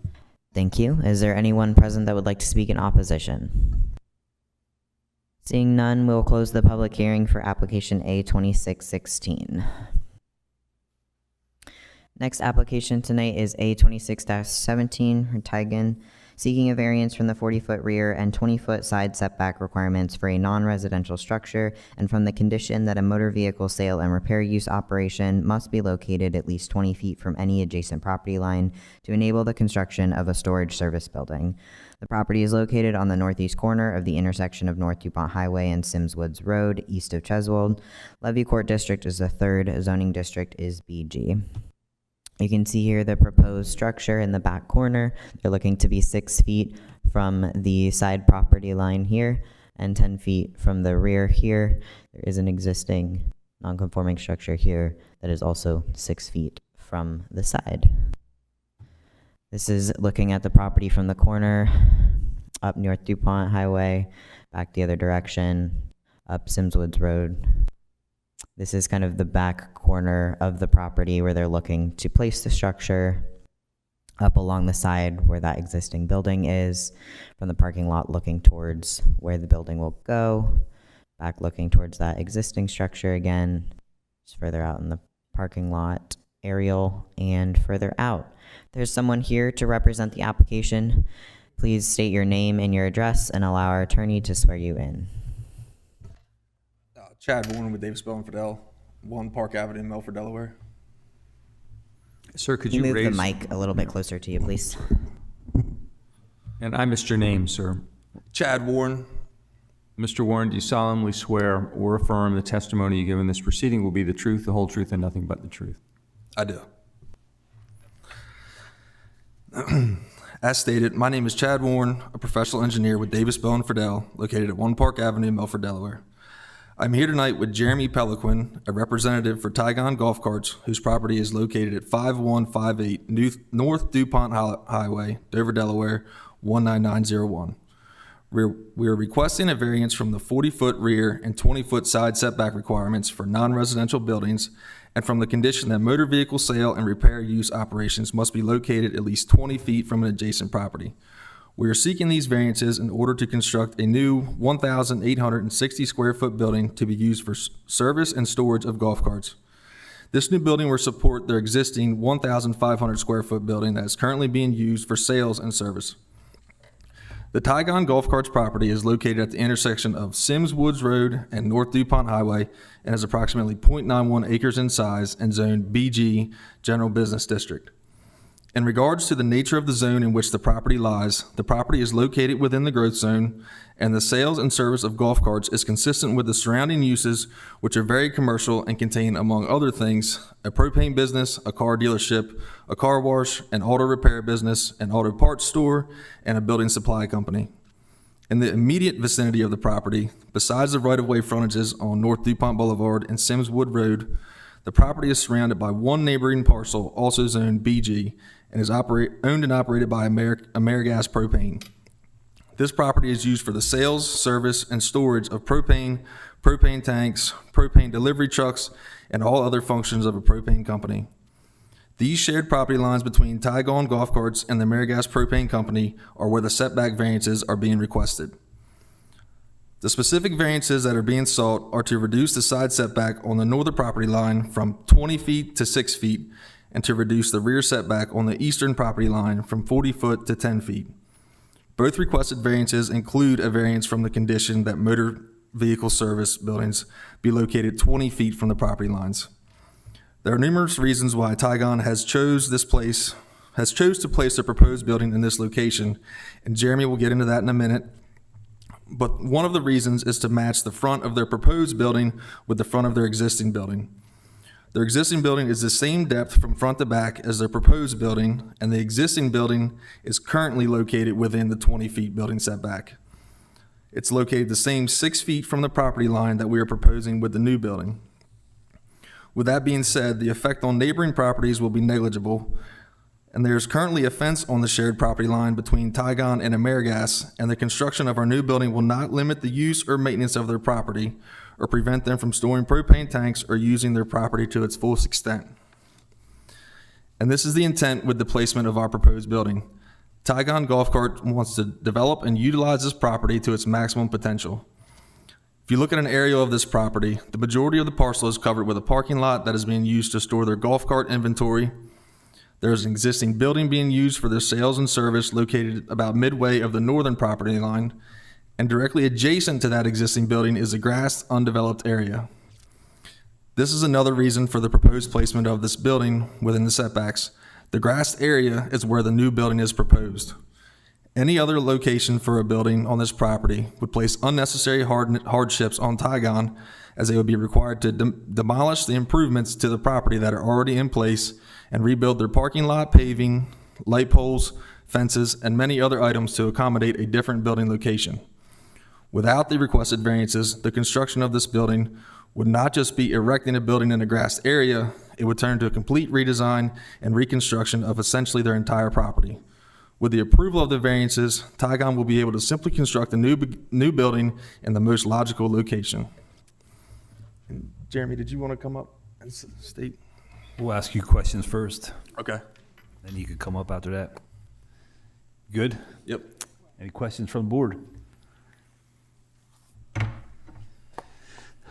Thank you. Is there anyone present that would like to speak in opposition? Seeing none, we'll close the public hearing for application A2616. Next application tonight is A26-17 for Tigan, seeking a variance from the 40-foot rear and 20-foot side setback requirements for a non-residential structure and from the condition that a motor vehicle sale and repair use operation must be located at least 20 feet from any adjacent property line to enable the construction of a storage service building. The property is located on the northeast corner of the intersection of North DuPont Highway and Sims Woods Road, east of Cheswold. Levy Court District is the third, zoning district is BG. You can see here the proposed structure in the back corner. They're looking to be 6 feet from the side property line here and 10 feet from the rear here. There is an existing non-conforming structure here that is also 6 feet from the side. This is looking at the property from the corner, up North DuPont Highway, back the other direction, up Sims Woods Road. This is kind of the back corner of the property where they're looking to place the structure, up along the side where that existing building is, from the parking lot looking towards where the building will go, back looking towards that existing structure again, just further out in the parking lot, aerial, and further out. There's someone here to represent the application. Please state your name and your address and allow our attorney to swear you in. Chad Warren with Davis Bell & Fidel, 1 Park Avenue, Milford, Delaware. Sir, could Can you you move raise... the mic a little bit closer to you, please? And I missed your name, sir. Chad Warren. Mr. Warren, do you solemnly swear or affirm the testimony you give in this proceeding will be the truth, the whole truth, and nothing but the truth? I do. As stated, my name is Chad Warren, a professional engineer with Davis Bell & Fidel, located at 1 Park Avenue, Milford, Delaware. I'm here tonight with Jeremy Peliquin, a representative for Tigon Golf Carts, whose property is located at 5158 North DuPont Highway, Dover, Delaware, 19901. We are requesting a variance from the 40-foot rear and 20-foot side setback requirements for non-residential buildings and from the condition that motor vehicle sale and repair use operations must be located at least 20 feet from an adjacent property. We are seeking these variances in order to construct a new 1,860 square foot building to be used for service and storage of golf carts. This new building will support their existing 1,500 square foot building that is currently being used for sales and service. The Tigon Golf Carts property is located at the intersection of Sims Woods Road and North DuPont Highway and is approximately 0.91 acres in size and zoned BG, General Business District. In regards to the nature of the zone in which the property lies, the property is located within the growth zone, and the sales and service of golf carts is consistent with the surrounding uses, which are very commercial and contain, among other things, a propane business, a car dealership, a car wash, an auto repair business, an auto parts store, and a building supply company. In the immediate vicinity of the property, besides the right-of-way frontages on North DuPont Boulevard and Sims Wood Road, the property is surrounded by one neighboring parcel, also zoned BG, and is owned and operated by AmeriGas Propane. This property is used for the sales, service, and storage of propane, propane tanks, propane delivery trucks, and all other functions of a propane company. These shared property lines between Tygon Golf Carts and the AmeriGas Propane Company are where the setback variances are being requested. The specific variances that are being sought are to reduce the side setback on the northern property line from 20 feet to 6 feet, and to reduce the rear setback on the eastern property line from 40 foot to 10 feet. Both requested variances include a variance from the condition that motor vehicle service buildings be located 20 feet from the property lines. There are numerous reasons why Tygon has chose to place the proposed building in this location, and Jeremy will get into that in a minute. But one of the reasons is to match the front of their proposed building with the front of their existing building. Their existing building is the same depth from front to back as their proposed building, and the existing building is currently located within the 20 feet building setback. It's located the same 6 feet from the property line that we are proposing with the new building. With that being said, the effect on neighboring properties will be negligible, and there is currently a fence on the shared property line between Tygon and AmeriGas, and the construction of our new building will not limit the use or maintenance of their property or prevent them from storing propane tanks or using their property to its fullest extent. And this is the intent with the placement of our proposed building. Tygon Golf Cart wants to develop and utilize this property to its maximum potential. If you look at an aerial of this property, the majority of the parcel is covered with a parking lot that is being used to store their golf cart inventory. There is an existing building being used for their sales and service located about midway of the northern property line, and directly adjacent to that existing building is a grassed, undeveloped area. This is another reason for the proposed placement of this building within the setbacks. The grassed area is where the new building is proposed. Any other location for a building on this property would place unnecessary hardships on Tygon, as they would be required to demolish the improvements to the property that are already in place and rebuild their parking lot, paving, light poles, fences, and many other items to accommodate a different building location. Without the requested variances, the construction of this building would not just be erecting a building in a grassed area, it would turn to a complete redesign and reconstruction of essentially their entire property. With the approval of the variances, Tygon will be able to simply construct a new building in the most logical location. And Jeremy, did you want to come up and state? We'll ask you questions first, Okay. then you could come up after that. Good? Yep. Any questions from the board?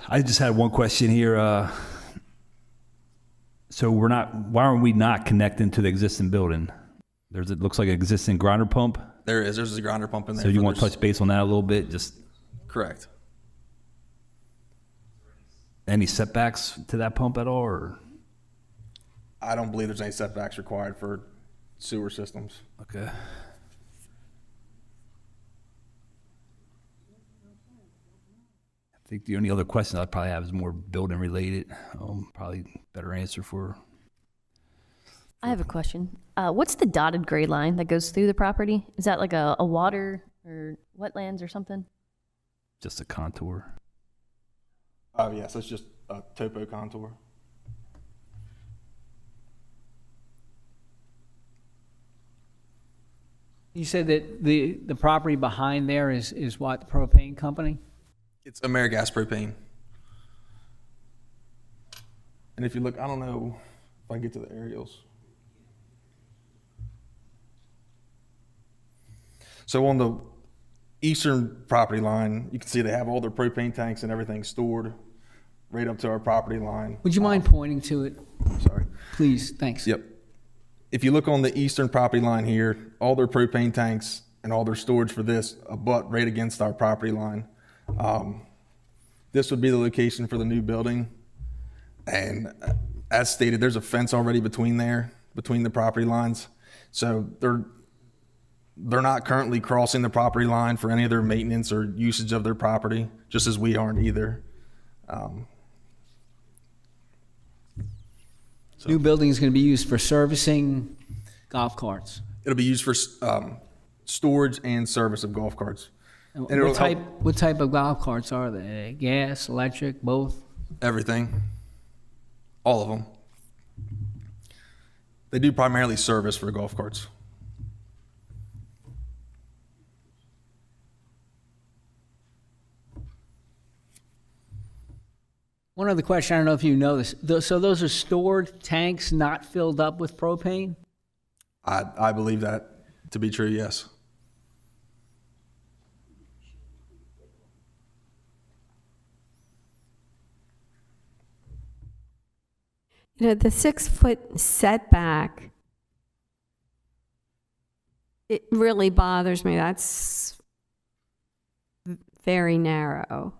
I just had one question here. So why are we not connecting to the existing building? It looks like an existing grinder pump. There's a grinder pump in there. So you want to touch base on that a little bit? Just Correct. any setbacks to that pump at all, or? I don't believe there's any setbacks required for sewer systems. Okay. I think the only other question I'd probably have is more building related. Probably better answer for. I have a question. What's the dotted gray line that goes through the property? Is that like a water or wetlands or something? Just a contour. Oh, yes, it's just a topo contour. You said that the property behind there is what, the propane company? It's AmeriGas Propane. And if you look, I don't know if I can get to the aerials. So on the eastern property line, you can see they have all their propane tanks and everything stored right up to our property line. Would you mind pointing to it? Sorry. Please, thanks. Yep. If you look on the eastern property line here, all their propane tanks and all their storage for this abut right against our property line. This would be the location for the new building. And as stated, there's a fence already between the property lines. So they're not currently crossing the property line for any of their maintenance or usage of their property, just as we aren't either. New building is going to be used for servicing golf carts. It'll be used for storage and service of golf carts. And it'll what type of golf carts are they? Gas, electric, both? Everything. All of them. They do primarily service for golf carts. One other question, I don't know if you know this. So those are stored tanks not filled up with propane? I believe that to be true, yes. You know, the 6-foot setback, it really bothers me. That's very narrow.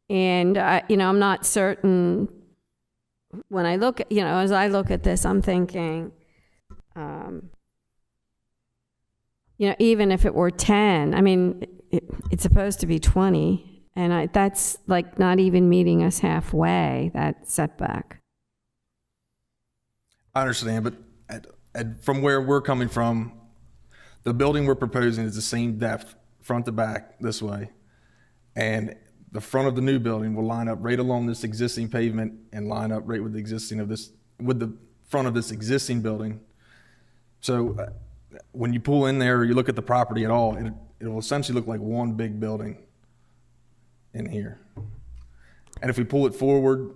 And, you know, I'm not certain, when I look, you know, as I look at this, I'm thinking, you know, even if it were 10, I mean, it's supposed to be 20, and that's like not even meeting us halfway, that setback. I understand, but from where we're coming from, the building we're proposing is the same depth, front to back, this way. And the front of the new building will line up right along this existing pavement and line up right with the front of this existing building. So when you pull in there or you look at the property at all, it will essentially look like one big building in here. And if we pull it forward,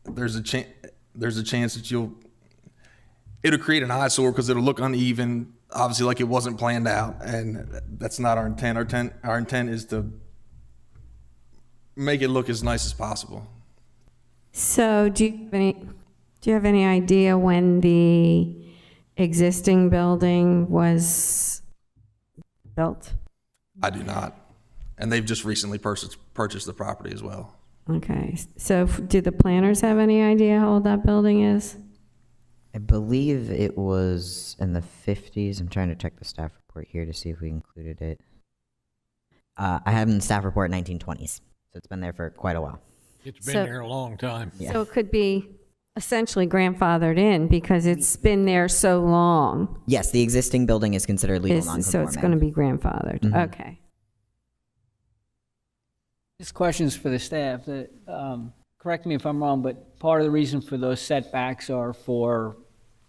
there's a chance that it'll create an eyesore because it'll look uneven, obviously like it wasn't planned out, and that's not our intent. Our intent is to make it look as nice as possible. So do you have any idea when the existing building was built? I do not. And they've just recently purchased the property as well. Okay. So do the planners have any idea how old that building is? I believe it was in the 50s. I'm trying to check the staff report here to see if we included it. I have in the staff report 1920s. So it's been there for quite a while. It's been there a long time. Yeah. So it could be essentially grandfathered in because it's been there so long. Yes, the existing building is considered legal non-conforming. So it's going to be grandfathered. Mm-hmm. Okay. This question's for the staff. Correct me if I'm wrong, but part of the reason for those setbacks are for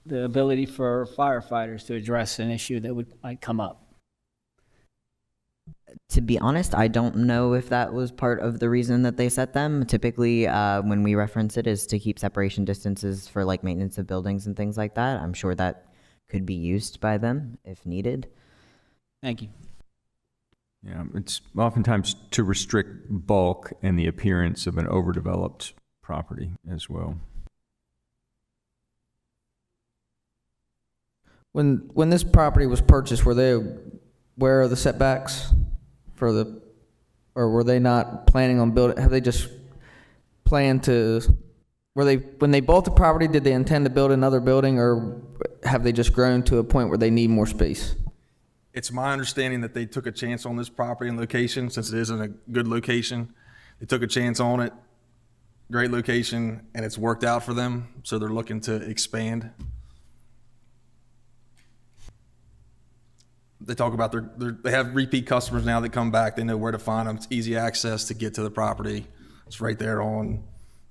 the ability for firefighters to address an issue that might come up. To be honest, I don't know if that was part of the reason that they set them. Typically, when we reference it, is to keep separation distances for like maintenance of buildings and things like that. I'm sure that could be used by them if needed. Thank you. Yeah, it's oftentimes to restrict bulk and the appearance of an overdeveloped property as well. When this property was purchased, were they aware of the setbacks or were they not planning on building? Have they just planned to? When they bought the property, did they intend to build another building, or have they just grown to a point where they need more space? It's my understanding that they took a chance on this property and location, since it isn't a good location. They took a chance on it, great location, and it's worked out for them, so they're looking to expand. They talk about they have repeat customers now that come back. They know where to find them. It's easy access to get to the property. It's right there on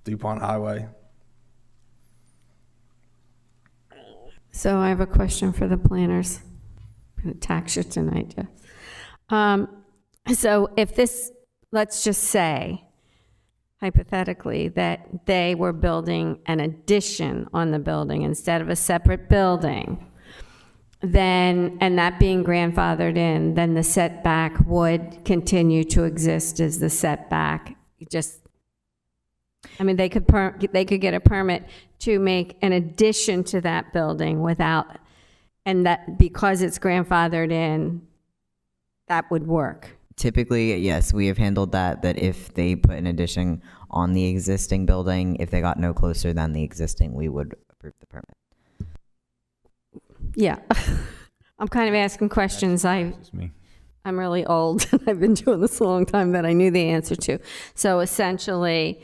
DuPont Highway. So I have a question for the planners. I'm going to tax you tonight, Jeff. So if this, let's just say, hypothetically, that they were building an addition on the building instead of a separate building, then, and that being grandfathered in, then the setback would continue to exist as the setback. I mean, they could get a permit to make an addition to that building without, and that because it's grandfathered in, that would work. Typically, yes, we have handled that if they put an addition on the existing building, if they got no closer than the existing, we would approve the permit. Yeah. I'm kind of asking questions I'm really old. I've been doing this a long time that I knew the answer to. So essentially,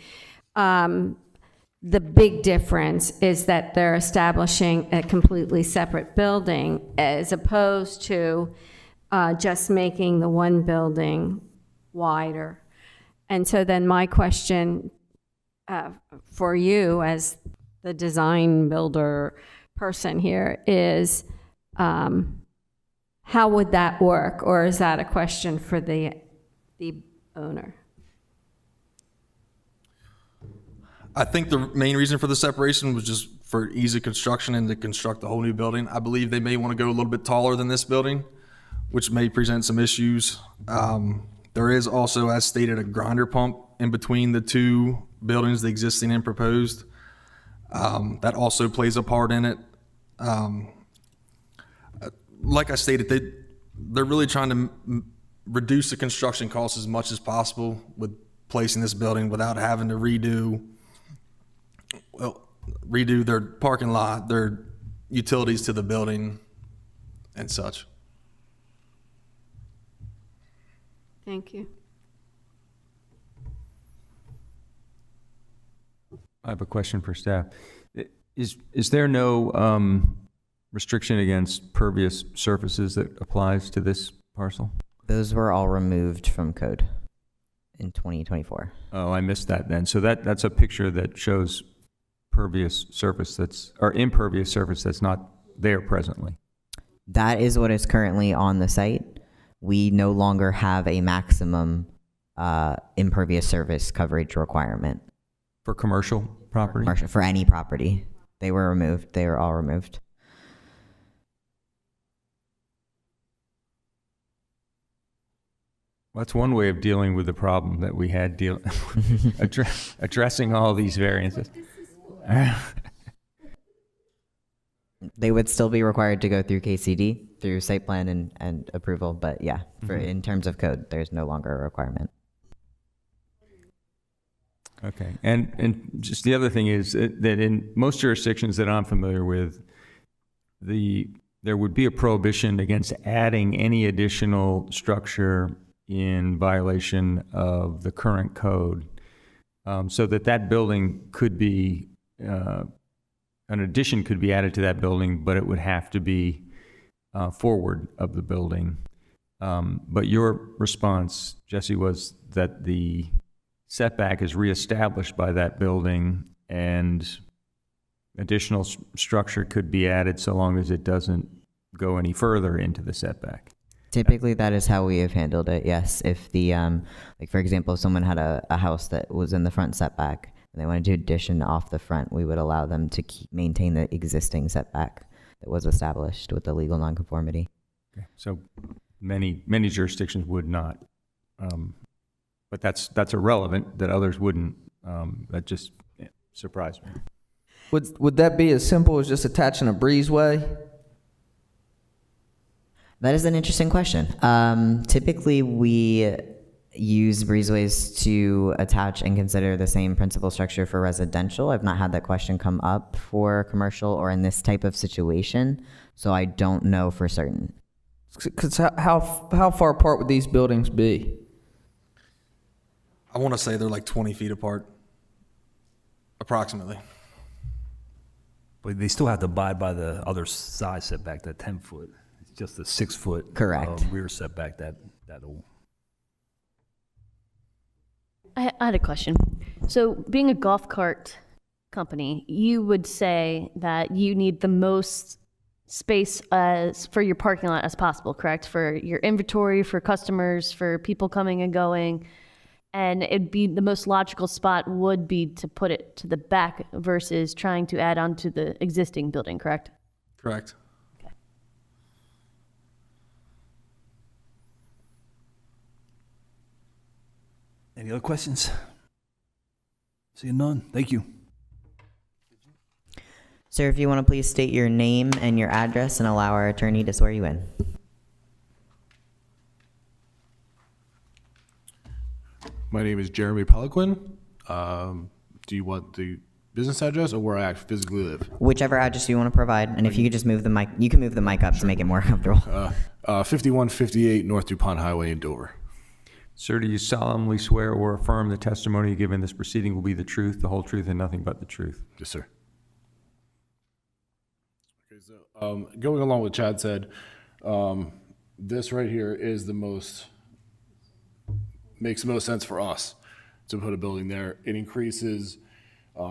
the big difference is that they're establishing a completely separate building as opposed to just making the one building wider. And so then my question for you as the design builder person here is, how would that work? Or is that a question for the owner? I think the main reason for the separation was just for ease of construction and to construct a whole new building. I believe they may want to go a little bit taller than this building, which may present some issues. There is also, as stated, a grinder pump in between the two buildings, the existing and proposed. That also plays a part in it. Like I stated, they're really trying to reduce the construction costs as much as possible with placing this building without having to redo their parking lot, their utilities to the building, and such. Thank you. I have a question for staff. Is there no restriction against pervious surfaces that applies to this parcel? Those were all removed from code in 2024. Oh, I missed that then. So that's a picture that shows pervious surface or impervious surface that's not there presently. That is what is currently on the site. We no longer have a maximum impervious surface coverage requirement. For commercial property? For any property. They were removed. They were all removed. Well, that's one way of dealing with the problem that we had addressing all these variances. They would still be required to go through KCD, through site plan and approval, but yeah, in terms of code, there's no longer a requirement. Okay, and just the other thing is that in most jurisdictions that I'm familiar with, there would be a prohibition against adding any additional structure in violation of the current code, so that building could be, an addition could be added to that building, but it would have to be forward of the building. But your response, Jesse, was that the setback is reestablished by that building and additional structure could be added so long as it doesn't go any further into the setback. Typically, that is how we have handled it, yes. If the, like for example, if someone had a house that was in the front setback and they wanted to addition off the front, we would allow them to maintain the existing setback that was established with the legal nonconformity. Okay. So many jurisdictions would not, but that's irrelevant that others wouldn't. That just surprised me. Would that be as simple as just attaching a breezeway? That is an interesting question. Typically, we use breezeways to attach and consider the same principal structure for residential. I've not had that question come up for commercial or in this type of situation, so I don't know for certain. Because how far apart would these buildings be? I want to say they're like 20 feet apart, approximately. But they still have to abide by the other side setback, that 10-foot. It's just a 6-foot Correct. Rear setback that old. I had a question. So being a golf cart company, you would say that you need the most space for your parking lot as possible, correct? For your inventory, for customers, for people coming and going. And it'd be the most logical spot would be to put it to the back versus trying to add on to the existing building, correct? Correct. Okay. Any other questions? Seeing none, thank you. Sir, if you want to please state your name and your address and allow our attorney to swear you in. My name is Jeremy Peliquin. Do you want the business address or where I actually physically live? Whichever address you want to provide, and if you could just move the mic, you can move the mic up to make it more comfortable. 5158 North DuPont Highway in Dover. Sir, do you solemnly swear or affirm the testimony you give in this proceeding will be the truth, the whole truth, and nothing but the truth? Yes, sir. Okay, so going along with what Chad said, this right here is makes the most sense for us to put a building there. It increases,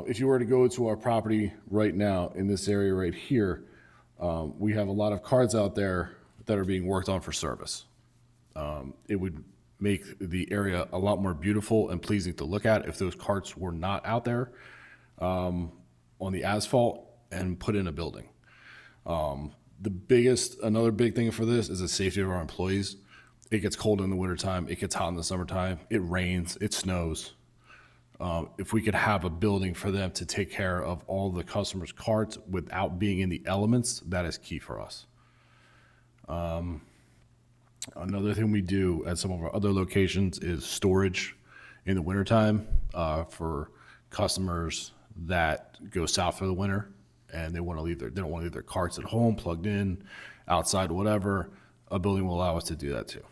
if you were to go to our property right now in this area right here, we have a lot of carts out there that are being worked on for service. It would make the area a lot more beautiful and pleasing to look at if those carts were not out there on the asphalt and put in a building. Another big thing for this is the safety of our employees. It gets cold in the wintertime, it gets hot in the summertime, it rains, it snows. If we could have a building for them to take care of all the customers' carts without being in the elements, that is key for us. Another thing we do at some of our other locations is storage in the wintertime for customers that go south for the winter and they don't want to leave their carts at home, plugged in, outside, whatever. A building will allow us to do that too.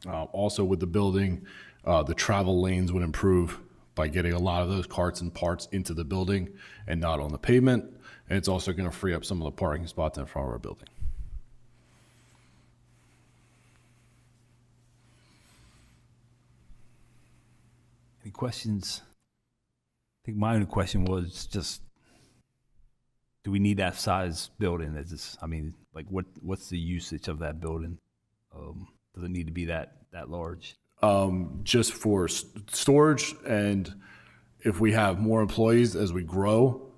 Also with the building, the travel lanes would improve by getting a lot of those carts and parts into the building and not on the pavement. And it's also going to free up some of the parking spots in front of our building. Any questions? I think my only question was just, do we need that size building? What's the usage of that building? Does it need to be that large? Just for storage, and if we have more employees as we grow,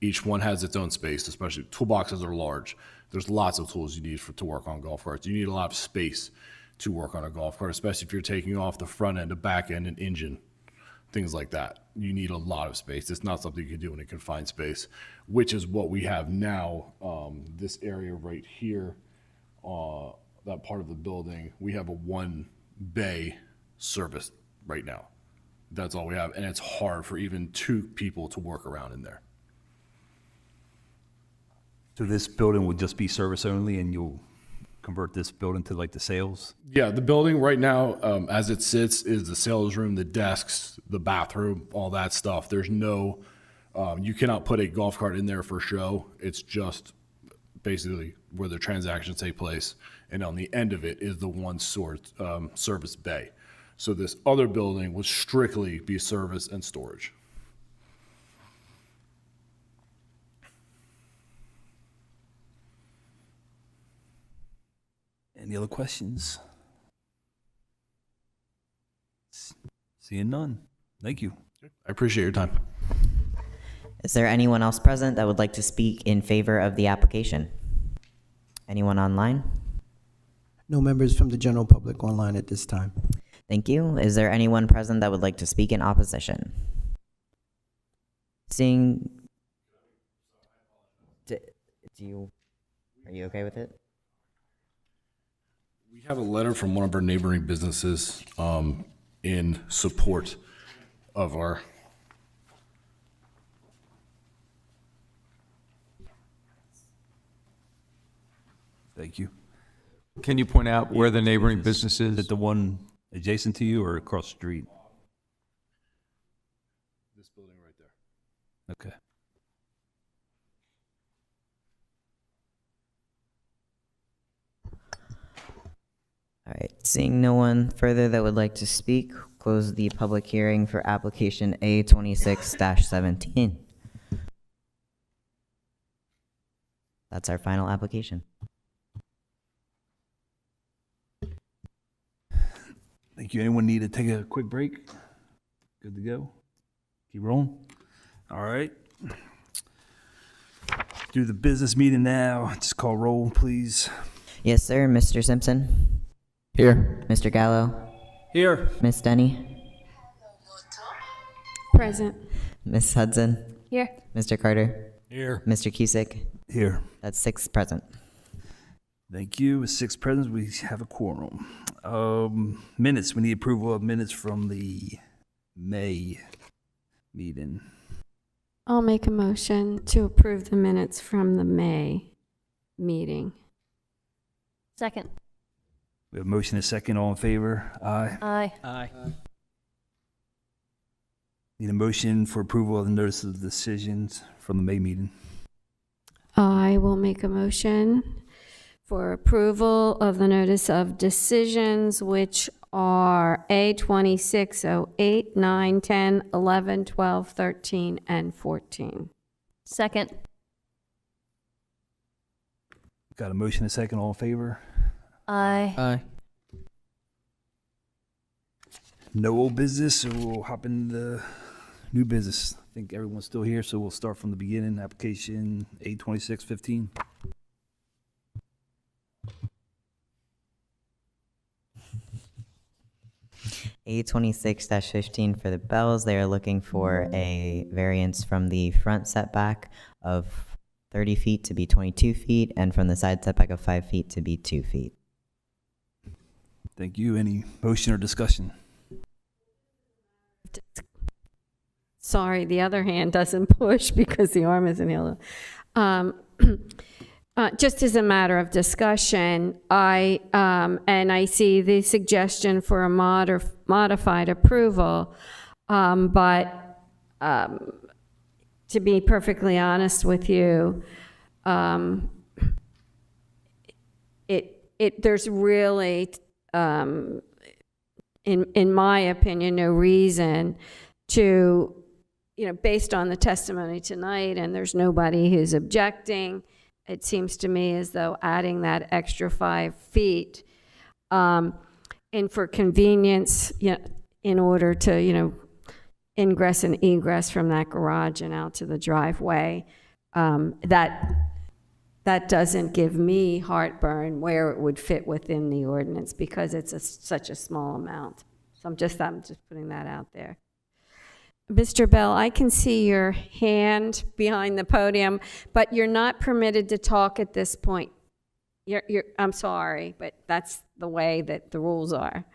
each one has its own space, especially toolboxes are large. There's lots of tools you need to work on golf carts. You need a lot of space to work on a golf cart, especially if you're taking off the front end, the back end, an engine, things like that. You need a lot of space. It's not something you can do in a confined space, which is what we have now. This area right here, that part of the building, we have a one bay service right now. That's all we have, and it's hard for even two people to work around in there. So this building would just be service only, and you'll convert this building to like the sales? Yeah, the building right now, as it sits, is the sales room, the desks, the bathroom, all that stuff. There's no, you cannot put a golf cart in there for show. It's just basically where the transactions take place. And on the end of it is the one service bay. So this other building would strictly be service and storage. Any other questions? Seeing none. Thank you. I appreciate your time. Is there anyone else present that would like to speak in favor of the application? Anyone online? No members from the general public online at this time. Thank you. Is there anyone present that would like to speak in opposition? Seeing, are you okay with it? We have a letter from one of our neighboring businesses in support of our. Thank you. Can you point out where the neighboring business is? Is it the one adjacent to you or across the street? This building right there. Okay. All right, seeing no one further that would like to speak, close the public hearing for application A26-17. That's our final application. Thank you. Anyone need to take a quick break? Good to go? Keep rolling? All right. Do the business meeting now. Just call roll, please. Yes, sir. Mr. Simpson? Here. Mr. Gallo? Here. Miss Denny? Present. Miss Hudson? Here. Mr. Carter? Here. Mr. Cusick? Here. That's 6 present. Thank you. With 6 present, we have a quorum. Minutes, we need approval of minutes from the May meeting. I'll make a motion to approve the minutes from the May meeting. Second. We have a motion and a second. All in favor? Aye. Aye. Aye. Need a motion for approval of the notice of decisions from the May meeting. I will make a motion for approval of the notice of decisions, which are A 2608, 9, 10, 11, 12, 13, and 14. Second. Got a motion and a second. All in favor? Aye. Aye. No old business, so we'll hop into new business. I think everyone's still here, so we'll start from the beginning. Application A2615. A26-15 for the Bells. They are looking for a variance from the front setback of 30 feet to be 22 feet and from the side setback of 5 feet to be 2 feet. Thank you. Any motion or discussion? Sorry, the other hand doesn't push because the arm isn't held. Just as a matter of discussion, I see the suggestion for a modified approval, but to be perfectly honest with you, there's really, in my opinion, no reason to, based on the testimony tonight, and there's nobody who's objecting. It seems to me as though adding that extra 5 feet, and for convenience, in order to, ingress and egress from that garage and out to the driveway, that doesn't give me heartburn where it would fit within the ordinance because it's such a small amount. So I'm just putting that out there. Mr. Bell, I can see your hand behind the podium, but you're not permitted to talk at this point. I'm sorry, but that's the way that the rules are.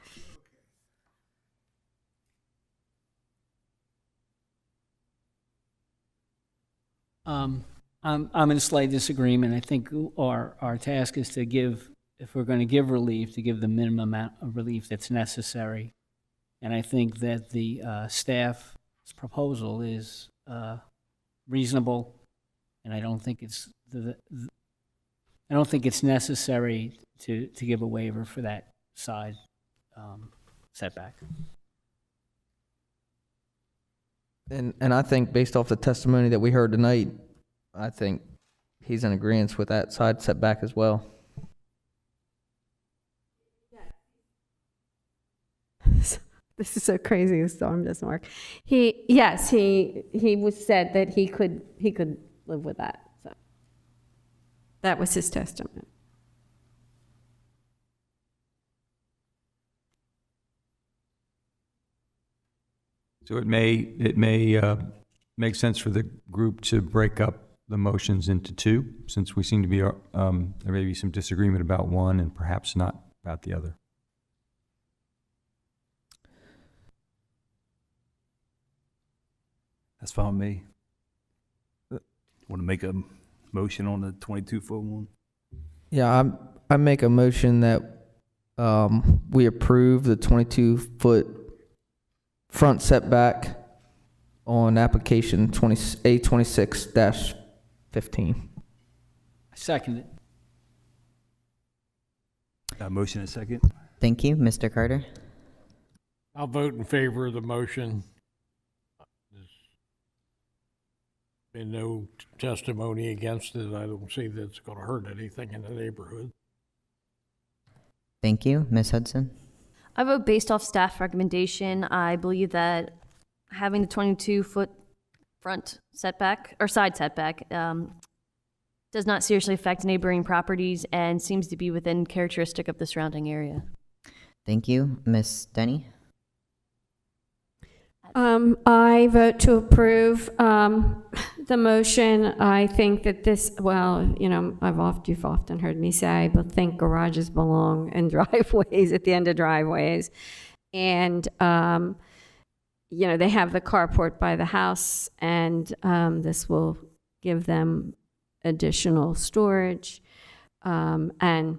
I'm in a slight disagreement. I think our task is to give, if we're going to give relief, to give the minimum amount of relief that's necessary. And I think that the staff's proposal is reasonable, and I don't think it's necessary to give a waiver for that side setback. And I think based off the testimony that we heard tonight, I think he's in agreement with that side setback as well. This is so crazy. This arm doesn't work. He was said that he could live with that. So that was his testament. So it may make sense for the group to break up the motions into two, since we seem to be, there may be some disagreement about one and perhaps not about the other. That's fine with me. Want to make a motion on the 22-foot one? Yeah, I make a motion that we approve the 22-foot front setback on application A26-15. I second it. Motion and second. Thank you. Mr. Carter? I'll vote in favor of the motion. There's been no testimony against it. I don't see that it's going to hurt anything in the neighborhood. Thank you. Ms. Hudson? I vote based off staff recommendation. I believe that having the 22-foot front setback or side setback does not seriously affect neighboring properties and seems to be within characteristic of the surrounding area. Thank you. Ms. Denny? I vote to approve the motion. I think that this, well, you know, you've often heard me say, but think garages belong in driveways, at the end of driveways. And, you know, they have the carport by the house, and this will give them additional storage and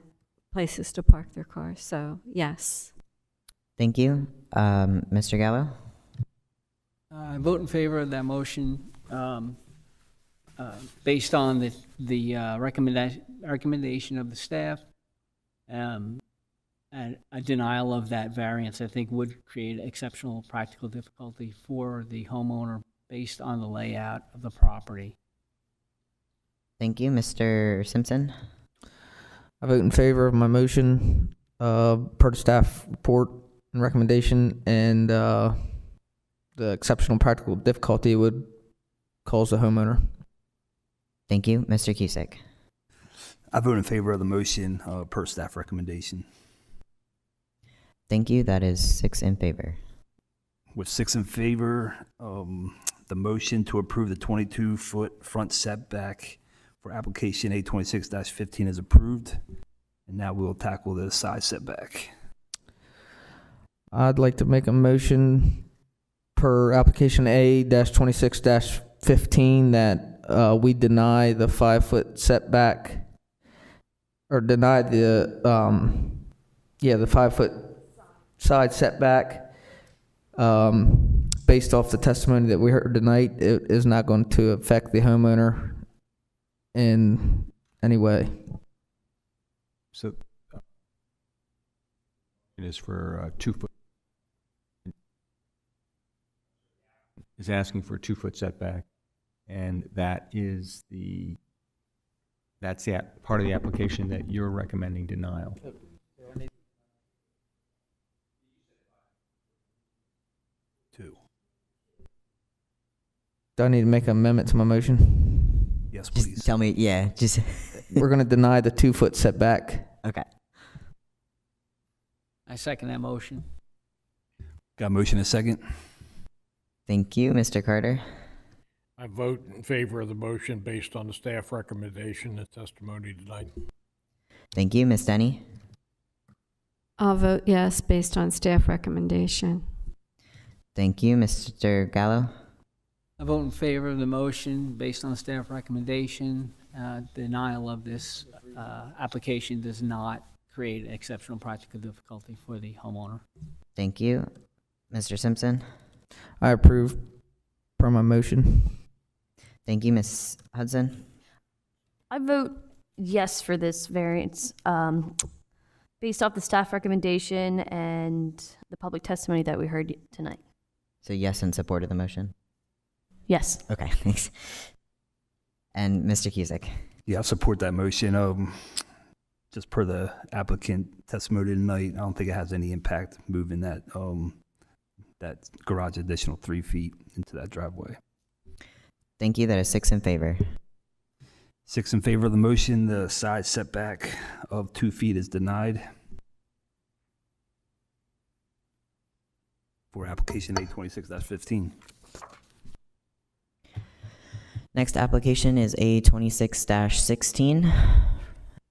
places to park their cars. So, yes. Thank you. Mr. Gallo? I vote in favor of that motion based on the recommendation of the staff. And a denial of that variance, I think, would create exceptional practical difficulty for the homeowner based on the layout of the property. Thank you. Mr. Simpson? I vote in favor of my motion per the staff report and recommendation, and the exceptional practical difficulty would cause the homeowner. Thank you. Mr. Cusick? I vote in favor of the motion per staff recommendation. Thank you. That is 6 in favor. With 6 in favor, the motion to approve the 22-foot front setback for application A26-15 is approved. And now we'll tackle the side setback. I'd like to make a motion per application A-26-15 that we deny the 5-foot setback, or deny the 5-foot side setback. Based off the testimony that we heard tonight, it is not going to affect the homeowner in any way. So it is for 2 foot. Is asking for a 2-foot setback, and that's the part of the application that you're recommending denial. Two. Do I need to make an amendment to my motion? Yes, please. Just tell me, yeah, just. We're going to deny the 2-foot setback. Okay. I second that motion. Got a motion and a second? Thank you. Mr. Carter? I vote in favor of the motion based on the staff recommendation and testimony tonight. Thank you. Ms. Denny? I'll vote yes based on staff recommendation. Thank you. Mr. Gallo? I vote in favor of the motion based on the staff recommendation. Denial of this application does not create exceptional practical difficulty for the homeowner. Thank you. Mr. Simpson? I approve per my motion. Thank you. Ms. Hudson? I vote yes for this variance based off the staff recommendation and the public testimony that we heard tonight. So yes in support of the motion? Yes. Okay, thanks. And Mr. Cusick? Yeah, I support that motion. Just per the applicant testimony tonight, I don't think it has any impact moving that garage additional 3 feet into that driveway. Thank you. That is 6 in favor. 6 in favor of the motion. The side setback of 2 feet is denied for application A26-15. Next application is A26-16.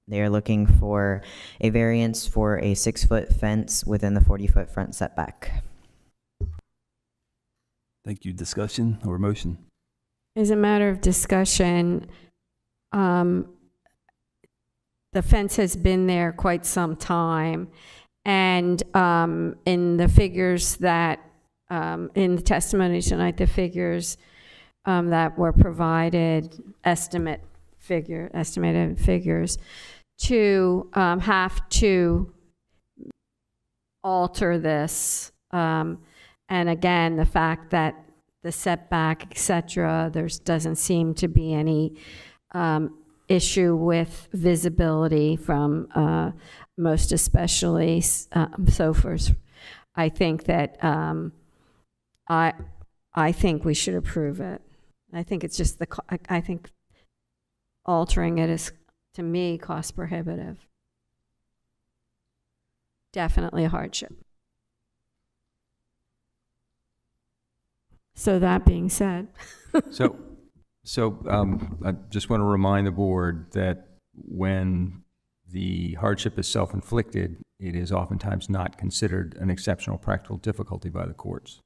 They are looking for a variance for a 6-foot fence within the 40-foot front setback. Thank you. Discussion or motion? As a matter of discussion, the fence has been there quite some time. And in the figures that, in the testimony tonight, the figures that were provided, estimated figures, to have to alter this. And again, the fact that the setback, et cetera, there doesn't seem to be any issue with visibility from most especially sofas. I think that I think we should approve it. I think it's just I think altering it is, to me, cost prohibitive. Definitely a hardship. So that being said, I just want to remind the board that when the hardship is self-inflicted, it is oftentimes not considered an exceptional practical difficulty by the courts.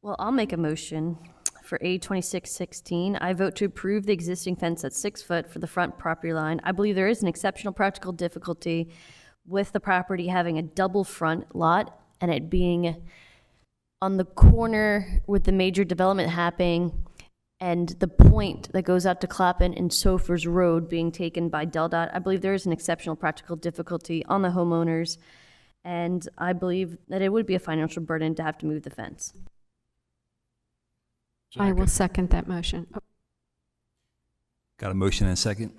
Well, I'll make a motion for A2616. I vote to approve the existing fence at 6 foot for the front property line. I believe there is an exceptional practical difficulty with the property having a double front lot and it being on the corner with the major development happening and the point that goes out to Clapham and Sofers Road being taken by DelDOT. I believe there is an exceptional practical difficulty on the homeowners, and I believe that it would be a financial burden to have to move the fence. I will second that motion. Oh, Got a motion and a second?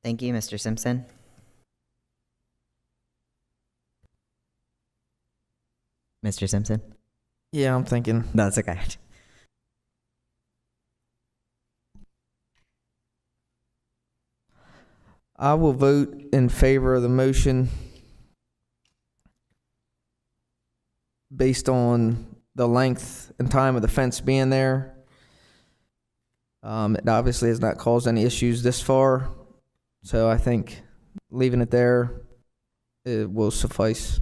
Thank you, Mr. Simpson. Mr. Simpson? Yeah, I'm thinking. That's okay. I will vote in favor of the motion based on the length and time of the fence being there. It obviously has not caused any issues this far, so I think leaving it there, it will suffice.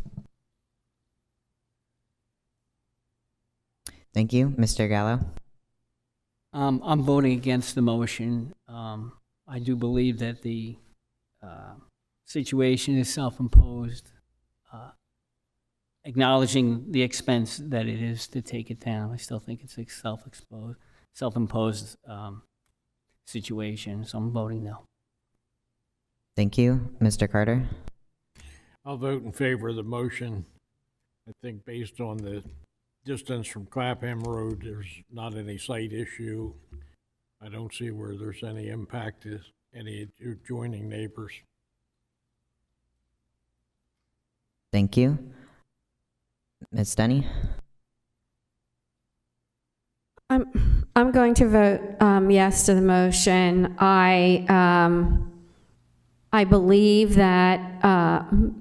Thank you. Mr. Gallo? I'm voting against the motion. I do believe that the situation is self-imposed, acknowledging the expense that it is to take it down. I still think it's a self-imposed situation, so I'm voting no. Thank you. Mr. Carter? I'll vote in favor of the motion. I think based on the distance from Clapham Road, there's not any site issue. I don't see where there's any impact to any adjoining neighbors. Thank you. Ms. Denny? I'm going to vote yes to the motion. I believe that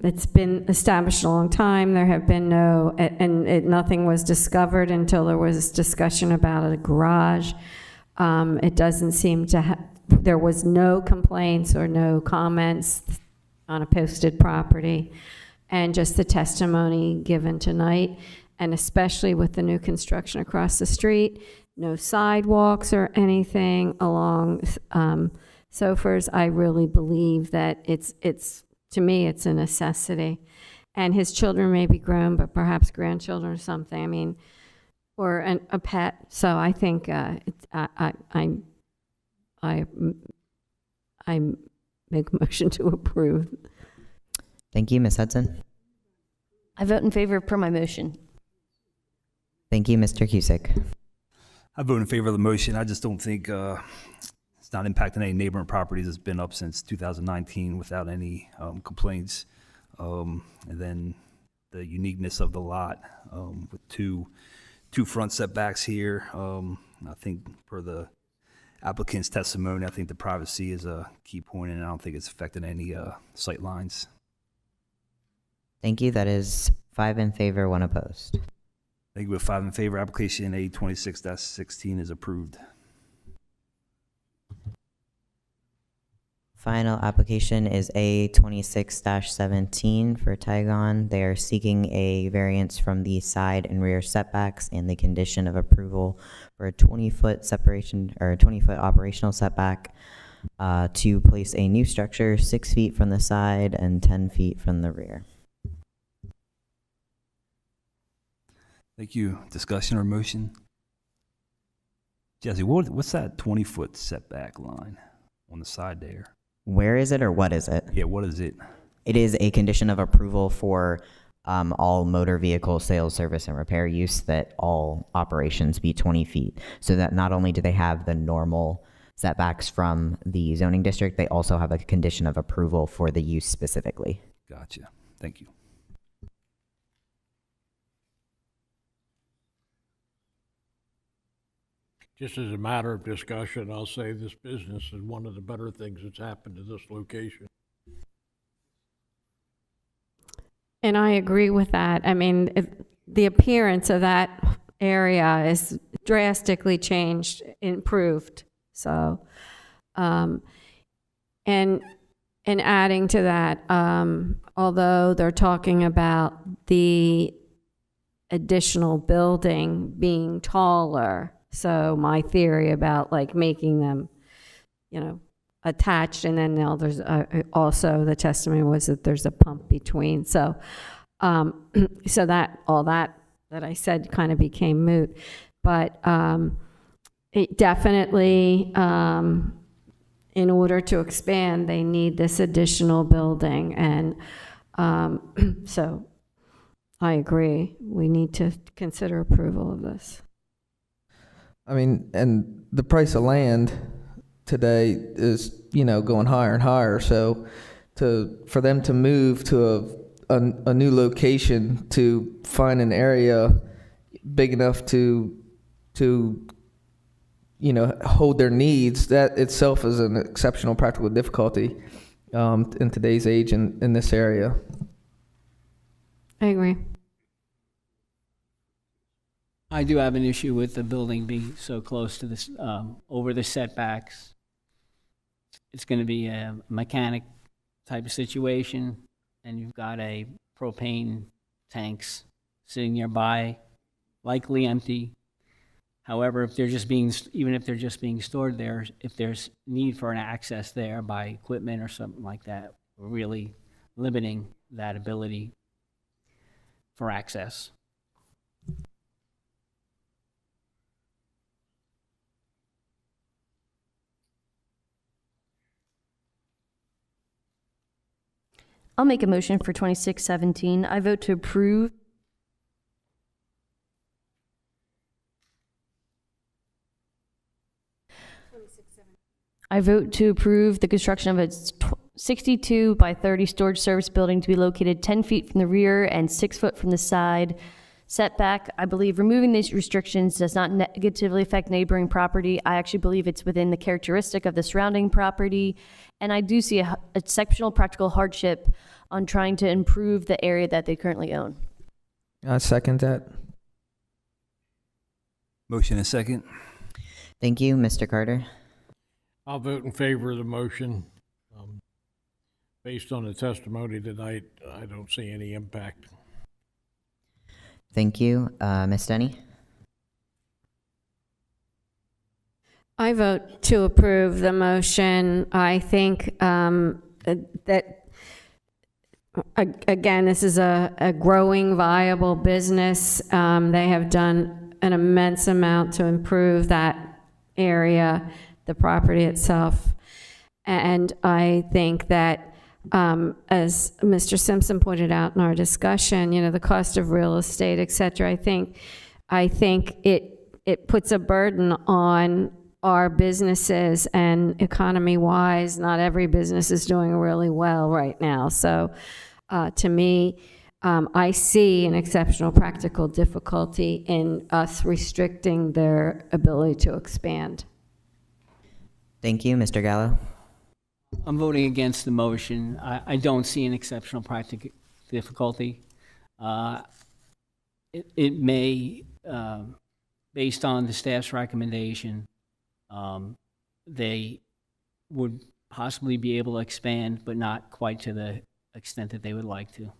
it's been established a long time. There have been nothing was discovered until there was discussion about a garage. It doesn't seem to there was no complaints or no comments on a posted property, and just the testimony given tonight, and especially with the new construction across the street, no sidewalks or anything along Sofers. I really believe that it's to me, it's a necessity. And his children may be grown, but perhaps grandchildren or something. I mean, or a pet. So I think I make a motion to approve. Thank you. Ms. Hudson? I vote in favor per my motion. Thank you. Mr. Cusick? I vote in favor of the motion. I just don't think it's not impacting any neighboring properties. It's been up since 2019 without any complaints. And then the uniqueness of the lot with two front setbacks here. I think per the applicant's testimony, I think the privacy is a key point, and I don't think it's affecting any sight lines. Thank you. That is 5 in favor, 1 opposed. Thank you. With 5 in favor, application A26-16 is approved. Final application is A26-17 for Tygon. They are seeking a variance from the side and rear setbacks and the condition of approval for a 20-foot separation or a 20-foot operational setback to place a new structure 6 feet from the side and 10 feet from the rear. Thank you. Discussion or motion? Jesse, what's that 20-foot setback line on the side there? Where is it, or what is it? Yeah, what is it? It is a condition of approval for all motor vehicle sales, service, and repair use that all operations be 20 feet. So that not only do they have the normal setbacks from the zoning district, they also have a condition of approval for the use specifically. Gotcha. Thank you. Just as a matter of discussion, I'll say this business is one of the better things that's happened to this location. And and I agree with that. I mean, the appearance of that area is drastically changed, improved. So, and adding to that, although they're talking about the additional building being taller, so my theory about like making them, you know, attached, and then now there's also the testimony was that there's a pump between. So, so that all that I said kind of became moot, but it definitely, in order to expand, they need this additional building, and so I agree. We need to consider approval of this. I mean, and the price of land today is, you know, going higher and higher. So for them to move to a new location to find an area big enough to you know, hold their needs, that itself is an exceptional practical difficulty in today's age in this area. I agree. I do have an issue with the building being so close to this, over the setbacks. It's going to be a mechanic type of situation, and you've got a propane tanks sitting nearby, likely empty. However, if they're just being, even if they're just being stored there, if there's need for an access there by equipment or something like that, we're really limiting that ability for access. I'll make a motion for 2617. I vote to approve. I vote to approve the construction of a 62 by 30 storage service building to be located 10 feet from the rear and 6 foot from the side setback. I believe removing these restrictions does not negatively affect neighboring property. I actually believe it's within the characteristic of the surrounding property, and I do see a exceptional practical hardship on trying to improve the area that they currently own. I second that. Motion and second. Thank you, Mr. Carter. I'll vote in favor of the motion. Based on the testimony tonight, I don't see any impact. Thank you. Ms. Denny? I vote to approve the motion. I think that, again, this is a growing, viable business. They have done an immense amount to improve that area, the property itself. And I think that, as Mr. Simpson pointed out in our discussion, you know, the cost of real estate, et cetera, I think it puts a burden on our businesses, and economy-wise, not every business is doing really well right now. So to me, I see an exceptional practical difficulty in us restricting their ability to expand. Thank you, Mr. Gallo. I'm voting against the motion. I don't see an exceptional practical difficulty. It may, based on the staff's recommendation, they would possibly be able to expand, but not quite to the extent that they would like to.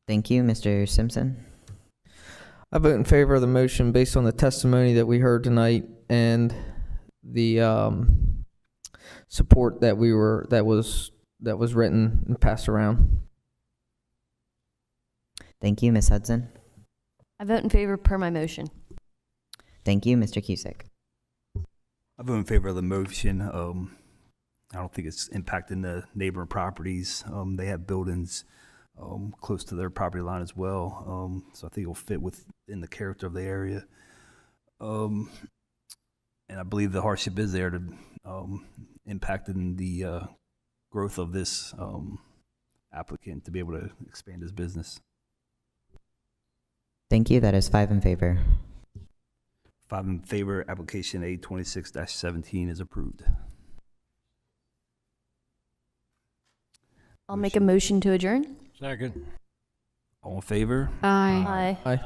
Thank you, Mr. Simpson. I vote in favor of the motion based on the testimony that we heard tonight and the support that was written and passed around. Thank you, Ms. Hudson. I vote in favor per my motion. Thank you, Mr. Cusick. I vote in favor of the motion. I don't think it's impacting the neighboring properties. They have buildings close to their property line as well. So I think it'll fit within the character of the area. And I believe the hardship is there to impacting the growth of this applicant to be able to expand his business. Thank you. That is 5 in favor. 5 in favor. Application A26-17 is approved. I'll make a motion to adjourn. Second. All in favor? Aye. Aye. Aye.